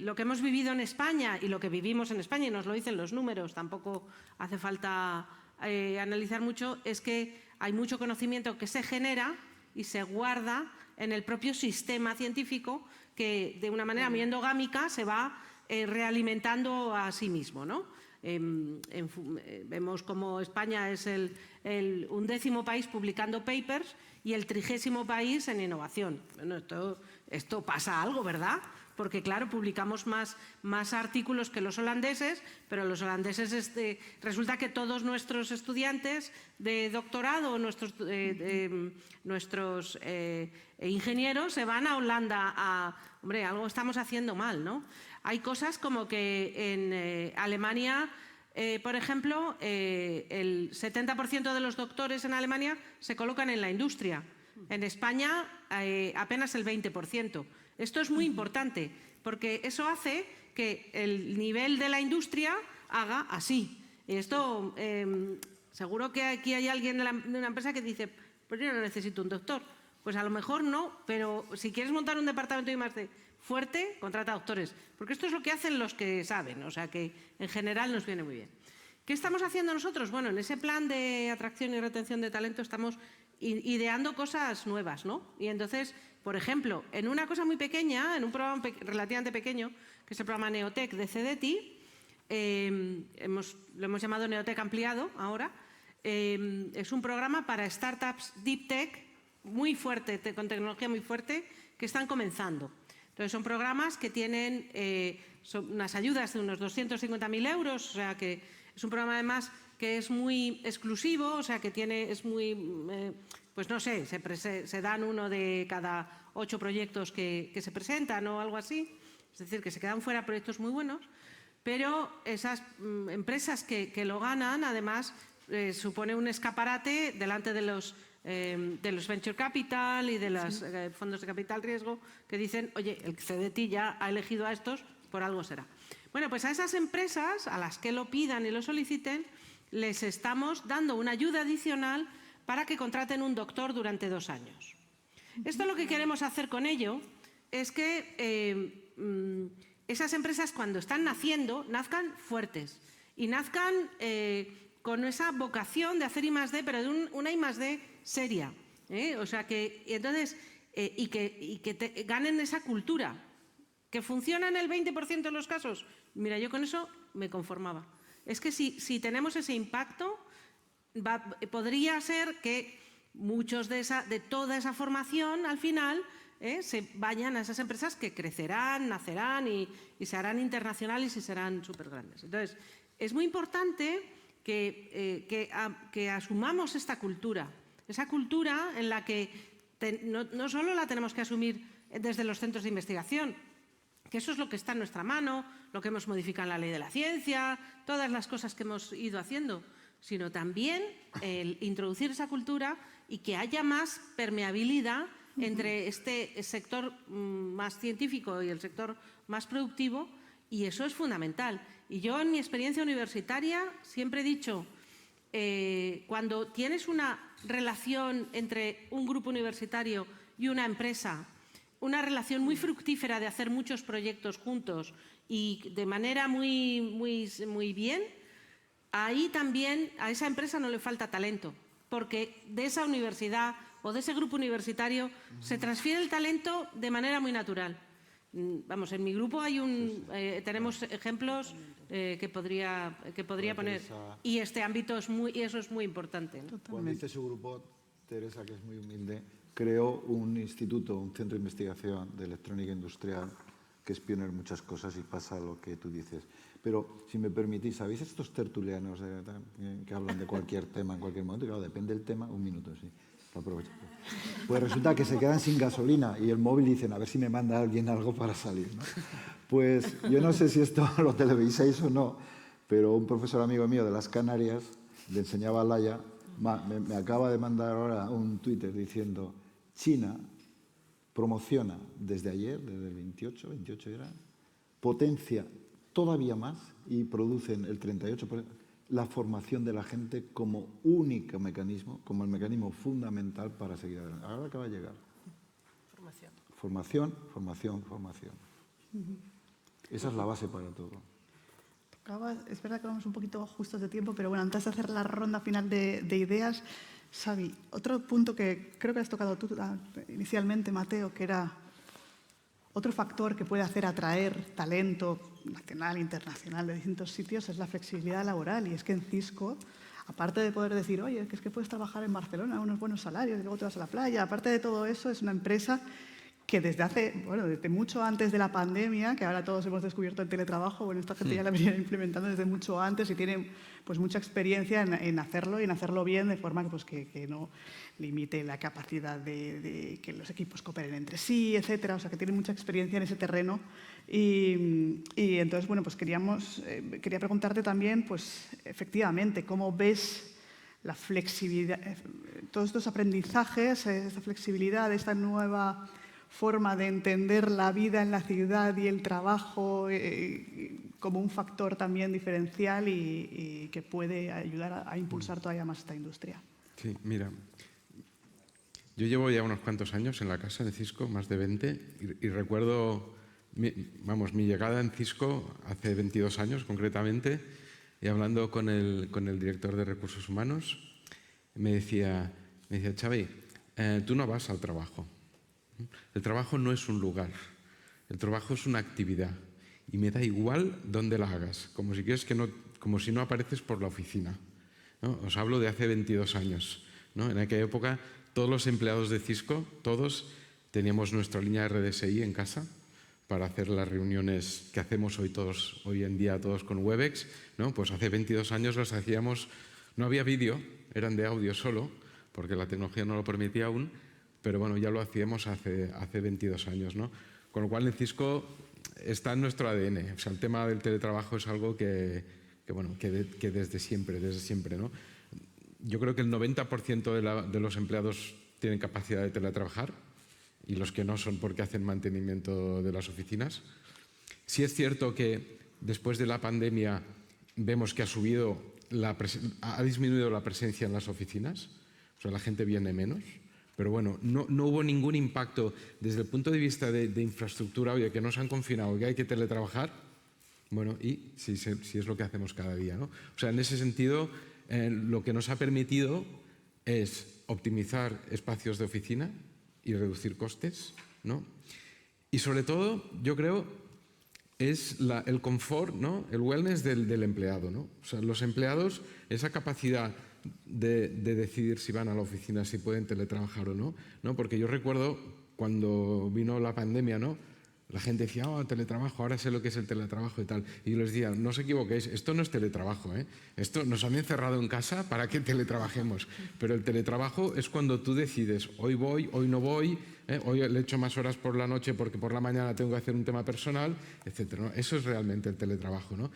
lo que hemos vivido en España y lo que vivimos en España, y nos lo dicen los números, tampoco hace falta analizar mucho, es que hay mucho conocimiento que se genera y se guarda en el propio sistema científico que de una manera muy endogámica se va realimentando a sí mismo, ¿no? Vemos como España es el 11º país publicando papers y el 30º país en innovación. Bueno, esto pasa algo, ¿verdad? Porque, claro, publicamos más artículos que los holandeses, pero los holandeses resulta que todos nuestros estudiantes de doctorado, nuestros ingenieros se van a Holanda Hombre, algo estamos haciendo mal, ¿no? Hay cosas como que en Alemania, por ejemplo, el 70% de los doctores en Alemania se colocan en la industria. En España, apenas el 20%. Esto es muy importante, porque eso hace que el nivel de la industria haga así. Y esto, seguro que aquí hay alguien de una empresa que dice, pues yo no necesito un doctor. Pues a lo mejor no, pero si quieres montar un departamento de I+D fuerte, contrata doctores. Porque esto es lo que hacen los que saben, o sea que en general nos viene muy bien. ¿Qué estamos haciendo nosotros? Bueno, en ese plan de atracción y retención de talento estamos ideando cosas nuevas, ¿no? Y entonces, por ejemplo, en una cosa muy pequeña, en un programa relativamente pequeño, que es el programa Neotec de CDTI, lo hemos llamado Neotec Ampliado ahora, es un programa para startups deep tech muy fuerte, con tecnología muy fuerte, que están comenzando. Entonces, son programas que tienen son unas ayudas de unos 250.000 euros, o sea que es un programa además que es muy exclusivo, o sea que es muy, pues no sé, se dan uno de cada 8 proyectos que se presentan o algo así, es decir, que se quedan fuera proyectos muy buenos, pero esas empresas que lo ganan, además, supone un escaparate delante de los venture capital y de los fondos de capital riesgo que dicen, oye, el CDTI ya ha elegido a estos, por algo será. Bueno, pues a esas empresas, a las que lo pidan y lo soliciten, les estamos dando una ayuda adicional para que contraten un doctor durante 2 años. Esto lo que queremos hacer con ello es que esas empresas cuando están naciendo, nazcan fuertes y nazcan con esa vocación de hacer I+D, pero de una I+D seria. O sea que, entonces, que ganen esa cultura. ¿Que funciona en el 20% de los casos? Mira, yo con eso me conformaba. Es que si tenemos ese impacto, podría ser que muchos de toda esa formación, al final, se vayan a esas empresas que crecerán, nacerán y se harán internacionales y serán súper grandes. Entonces, es muy importante que asumamos esta cultura. Esa cultura en la que no solo la tenemos que asumir desde los centros de investigación, que eso es lo que está en nuestra mano, lo que hemos modificado en la Ley de la Ciencia, todas las cosas que hemos ido haciendo, sino también el introducir esa cultura y que haya más permeabilidad entre este sector más científico y el sector más productivo, y eso es fundamental. Y yo en mi experiencia universitaria siempre he dicho, cuando tienes una relación entre un grupo universitario y una empresa una relación muy fructífera de hacer muchos proyectos juntos y de manera muy bien, ahí también a esa empresa no le falta talento, porque de esa universidad o de ese grupo universitario se transfiere el talento de manera muy natural. Vamos, en mi grupo hay tenemos ejemplos que podría poner, y este ámbito eso es muy importante, ¿no? Cuando dice su grupo, Teresa, que es muy humilde, creó un instituto, un centro de investigación de electrónica industrial que es pionero en muchas cosas y pasa lo que tú dices. Pero, si me permitís, ¿sabéis estos tertulianos que hablan de cualquier tema en cualquier momento? Claro, depende del tema, un minuto, sí. Lo aprovecho. Pues resulta que se quedan sin gasolina y el móvil dicen, a ver si me manda alguien algo para salir, ¿no? Pues yo no sé si esto lo televisáis o no, pero un profesor amigo mío de las Canarias le enseñaba a Laia, me acaba de mandar ahora un Twitter diciendo, China promociona desde ayer, desde el 28 era, potencia todavía más y producen el 38%, la formación de la gente como único mecanismo, como el mecanismo fundamental para seguir adelante. Ahora acaba de llegar. Formación. Esa es la base para todo. Es verdad que vamos un poquito justos de tiempo, pero bueno, antes de hacer la ronda final de ideas, Xavi, otro punto que creo que has tocado tú inicialmente, Mateo, que era otro factor que puede hacer atraer talento nacional e internacional de distintos sitios es la flexibilidad laboral. Y es que en Cisco, aparte de poder decir, oye, que es que puedes trabajar en Barcelona a unos buenos salarios y luego te vas a la playa, aparte de todo eso, es una empresa que desde mucho antes de la pandemia, que ahora todos hemos descubierto el teletrabajo, bueno, esta gente ya la venía implementando desde mucho antes y tiene pues mucha experiencia en hacerlo y en hacerlo bien, de forma que no limite la capacidad de que los equipos cooperen entre sí, etcétera. O sea, que tiene mucha experiencia en ese terreno. Y entonces, bueno, pues quería preguntarte también, pues efectivamente, ¿cómo ves la flexibilidad, todos estos aprendizajes, esta flexibilidad, esta nueva forma de entender la vida en la ciudad y el trabajo como un factor también diferencial y que puede ayudar a impulsar todavía más esta industria? Sí, mira, yo llevo ya unos cuantos años en la casa de Cisco, más de 20, y recuerdo mi llegada en Cisco hace 22 años concretamente, y hablando con el director de Recursos Humanos, me decía, Xavi, tú no vas al trabajo. El trabajo no es un lugar, el trabajo es una actividad y me da igual dónde la hagas, como si no apareces por la oficina, ¿no? Os hablo de hace 22 años, ¿no? En aquella época todos los empleados de Cisco, todos teníamos nuestra línea RDSI en casa para hacer las reuniones que hacemos hoy en día todos con Webex, ¿no? Pues hace 22 años las hacíamos, no había vídeo, eran de audio solo, porque la tecnología no lo permitía aún. Pero bueno, ya lo hacíamos hace 22 años, ¿no? Con lo cual en Cisco está en nuestro ADN. O sea, el tema del teletrabajo es algo que desde siempre, ¿no? Yo creo que el 90% de los empleados tienen capacidad de teletrabajar y los que no son porque hacen mantenimiento de las oficinas. Sí es cierto que después de la pandemia vemos que ha disminuido la presencia en las oficinas, o sea, la gente viene menos. Pero bueno, no hubo ningún impacto desde el punto de vista de infraestructura, oye, que nos han confinado, que hay que teletrabajar. Bueno, y sí es lo que hacemos cada día, ¿no? O sea, en ese sentido, lo que nos ha permitido es optimizar espacios de oficina y reducir costes, ¿no? Y sobre todo, yo creo, es el confort, ¿no? El wellness del empleado, ¿no? O sea, los empleados, esa capacidad de decidir si van a la oficina, si pueden teletrabajar o no, ¿no? Porque yo recuerdo cuando vino la pandemia, ¿no? La gente decía, teletrabajo, ahora sé lo que es el teletrabajo y tal. Y yo les decía, no os equivoquéis, esto no es teletrabajo, ¿eh? Esto nos han encerrado en casa para que teletrabajemos. Pero el teletrabajo es cuando tú decides, hoy voy, hoy no voy, hoy le echo más horas por la noche porque por la mañana tengo que hacer un tema personal, etcétera, ¿no? Eso es realmente el teletrabajo, ¿no?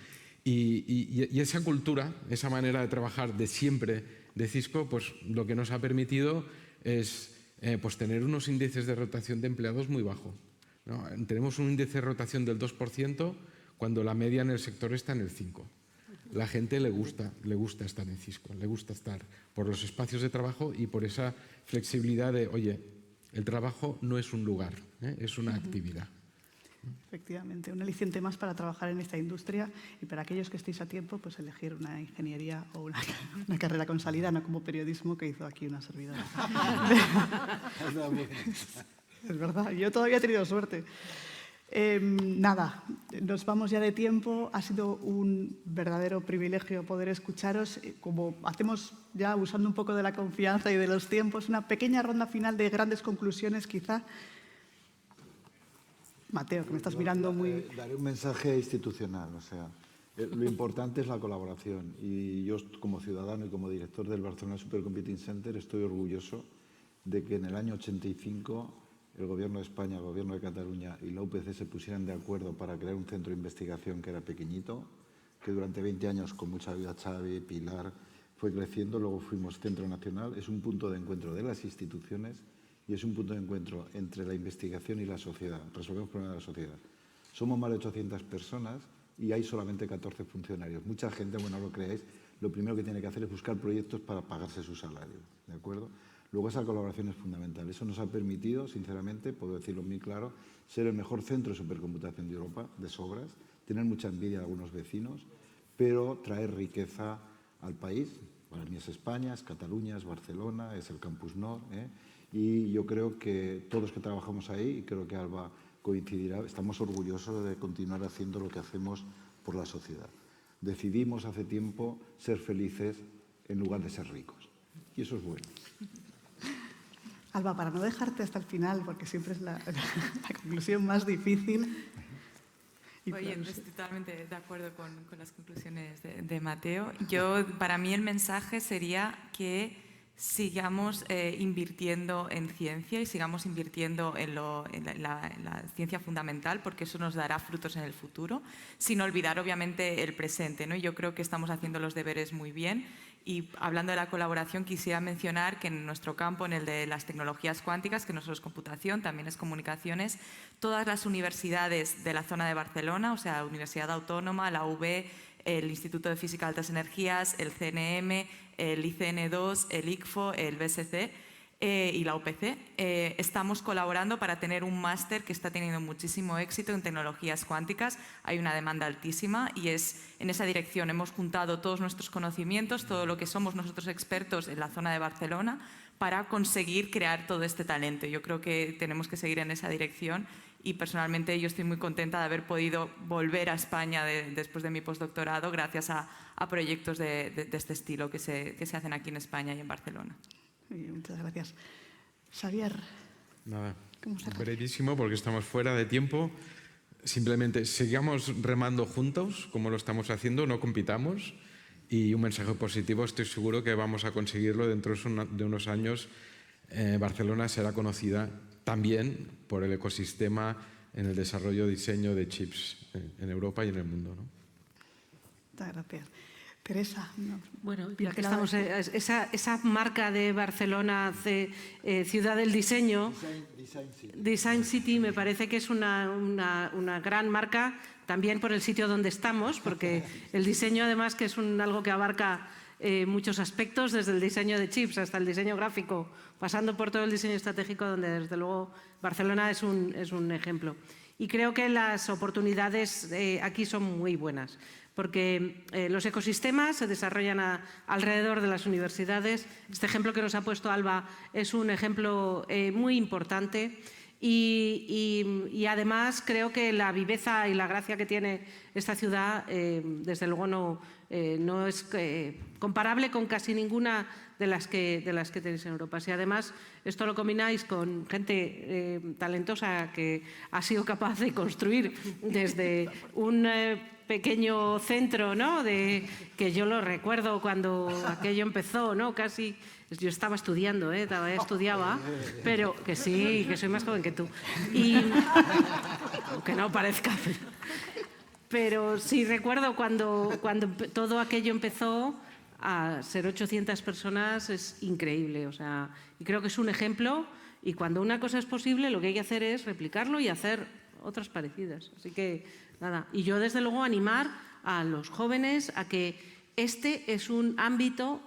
Y esa cultura, esa manera de trabajar de siempre de Cisco, pues lo que nos ha permitido es pues tener unos índices de rotación de empleados muy bajos, ¿no? Tenemos un índice de rotación del 2% cuando la media en el sector está en el 5%. La gente le gusta estar en Cisco, le gusta estar por los espacios de trabajo y por esa flexibilidad de, oye, El trabajo no es un lugar, es una actividad. Efectivamente, un aliciente más para trabajar en esta industria y para aquellos que estéis a tiempo, pues elegir una ingeniería o una carrera con salida, no como periodismo que hizo aquí una servidora. Es verdad, yo todavía he tenido suerte. Nada, nos vamos ya de tiempo. Ha sido un verdadero privilegio poder escucharos. Como hacemos ya, abusando un poco de la confianza y de los tiempos, una pequeña ronda final de grandes conclusiones, quizá. Mateo, que me estás mirando muy... Daré un mensaje institucional, o sea, lo importante es la colaboración y yo como ciudadano y como director del Barcelona Supercomputing Center estoy orgulloso de que en el año 85 el Gobierno de España, el Gobierno de Cataluña y la UPC se pusieran de acuerdo para crear un centro de investigación que era pequeñito, que durante 20 años con mucha ayuda Xavi, Pilar, fue creciendo, luego fuimos Centro Nacional, es un punto de encuentro de las instituciones y es un punto de encuentro entre la investigación y la sociedad. Resolvemos problemas de la sociedad. Somos más de 800 personas y hay solamente 14 funcionarios. Mucha gente, bueno, no lo creáis, lo primero que tiene que hacer es buscar proyectos para pagarse su salario, ¿de acuerdo? Luego esa colaboración es fundamental. Eso nos ha permitido, sinceramente, puedo decirlo muy claro, ser el mejor centro de supercomputación de Europa, de sobras, tener mucha envidia de algunos vecinos, pero traer riqueza al país. Para mí es España, es Cataluña, es Barcelona, es el Campus Nord, y yo creo que todos que trabajamos ahí, y creo que Alba coincidirá, estamos orgullosos de continuar haciendo lo que hacemos por la sociedad. Decidimos hace tiempo ser felices en lugar de ser ricos. Y eso es bueno. Alba, para no dejarte hasta el final, porque siempre es la conclusión más difícil. Oye, estoy totalmente de acuerdo con las conclusiones de Mateo. Para mí el mensaje sería que sigamos invirtiendo en ciencia y sigamos invirtiendo en la ciencia fundamental, porque eso nos dará frutos en el futuro, sin olvidar obviamente el presente, ¿no? Yo creo que estamos haciendo los deberes muy bien. Y hablando de la colaboración, quisiera mencionar que en nuestro campo, en el de las tecnologías cuánticas, que no solo es computación, también es comunicaciones, todas las universidades de la zona de Barcelona, o sea, Universidad Autónoma, la UB, el Instituto de Física de Altas Energías, el CNM, el ICN2, el ICFO, el BSC y la UPC, estamos colaborando para tener un máster que está teniendo muchísimo éxito en tecnologías cuánticas. Hay una demanda altísima y es en esa dirección. Hemos juntado todos nuestros conocimientos, todo lo que somos nosotros expertos en la zona de Barcelona, para conseguir crear todo este talento. Yo creo que tenemos que seguir en esa dirección y personalmente yo estoy muy contenta de haber podido volver a España después de mi postdoctorado gracias a proyectos de este estilo que se hacen aquí en España y en Barcelona. Muchas gracias. Xavier. Nada, brevísimo porque estamos fuera de tiempo. Simplemente sigamos remando juntos como lo estamos haciendo, no compitamos. Y un mensaje positivo, estoy seguro que vamos a conseguirlo dentro de unos años. Barcelona será conocida también por el ecosistema en el desarrollo y diseño de chips en Europa y en el mundo, ¿no? Muchas gracias. Teresa. No. Bueno, ya que estamos, esa marca de Barcelona, Ciudad del Diseño, Design City, me parece que es una gran marca también por el sitio donde estamos, porque el diseño además que es algo que abarca muchos aspectos, desde el diseño de chips hasta el diseño gráfico, pasando por todo el diseño estratégico, donde desde luego Barcelona es un ejemplo. Y creo que las oportunidades aquí son muy buenas, porque los ecosistemas se desarrollan alrededor de las universidades. Este ejemplo que nos ha puesto Alba es un ejemplo muy importante y además creo que la viveza y la gracia que tiene esta ciudad desde luego no es comparable con casi ninguna de las que tenéis en Europa. Si además esto lo combináis con gente talentosa que ha sido capaz de construir desde un pequeño centro, ¿no? Que yo lo recuerdo cuando aquello empezó, ¿no? Casi yo estaba estudiando, todavía estudiaba, pero que sí, que soy más joven que tú. Y aunque no parezca, pero sí recuerdo cuando todo aquello empezó a ser 800 personas, es increíble, o sea, y creo que es un ejemplo, y cuando una cosa es posible lo que hay que hacer es replicarlo y hacer otras parecidas. Así que nada, y yo desde luego animar a los jóvenes a que este es un ámbito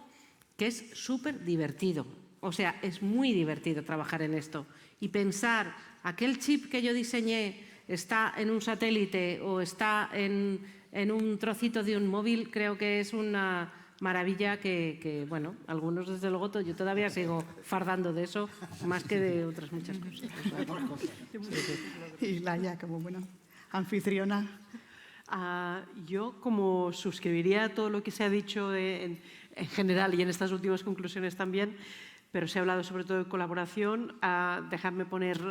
que es súper divertido, o sea, es muy divertido trabajar en esto y pensar, aquel chip que yo diseñé está en un satélite o está en un trocito de un móvil, creo que es una maravilla que, bueno, algunos desde luego, yo todavía sigo fardando de eso, más que de otras muchas cosas. Y Laia, como buena anfitriona. Yo, como suscribiría todo lo que se ha dicho en general y en estas últimas conclusiones también, pero se ha hablado sobre todo de colaboración, dejadme poner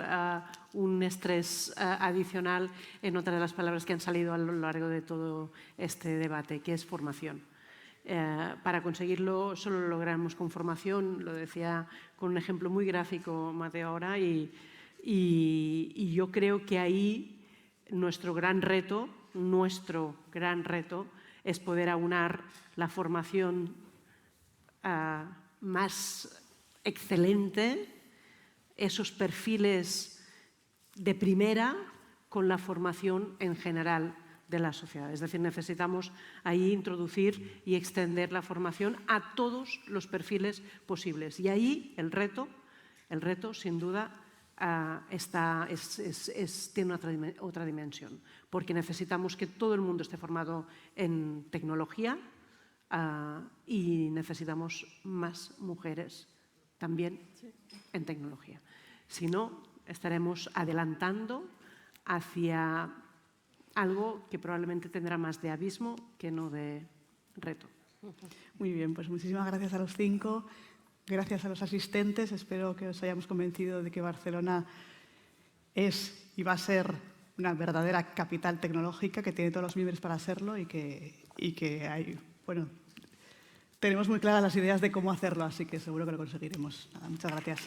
un estrés adicional en otra de las palabras que han salido a lo largo de todo este debate, que es formación. Para conseguirlo solo lo logramos con formación, lo decía con un ejemplo muy gráfico Mateo ahora, y yo creo que ahí nuestro gran reto es poder aunar la formación más excelente, esos perfiles de primera, con la formación en general de la sociedad. Es decir, necesitamos ahí introducir y extender la formación a todos los perfiles posibles. Y ahí el reto sin duda, tiene otra dimensión, porque necesitamos que todo el mundo esté formado en tecnología y necesitamos más mujeres también en tecnología. Si no, estaremos adelantando hacia algo que probablemente tendrá más de abismo que no de reto. Muy bien, pues muchísimas gracias a los 5, gracias a los asistentes. Espero que os hayamos convencido de que Barcelona es y va a ser una verdadera capital tecnológica, que tiene todos los miembros para serlo y que hay, bueno, tenemos muy claras las ideas de cómo hacerlo, así que seguro que lo conseguiremos. Nada, muchas gracias.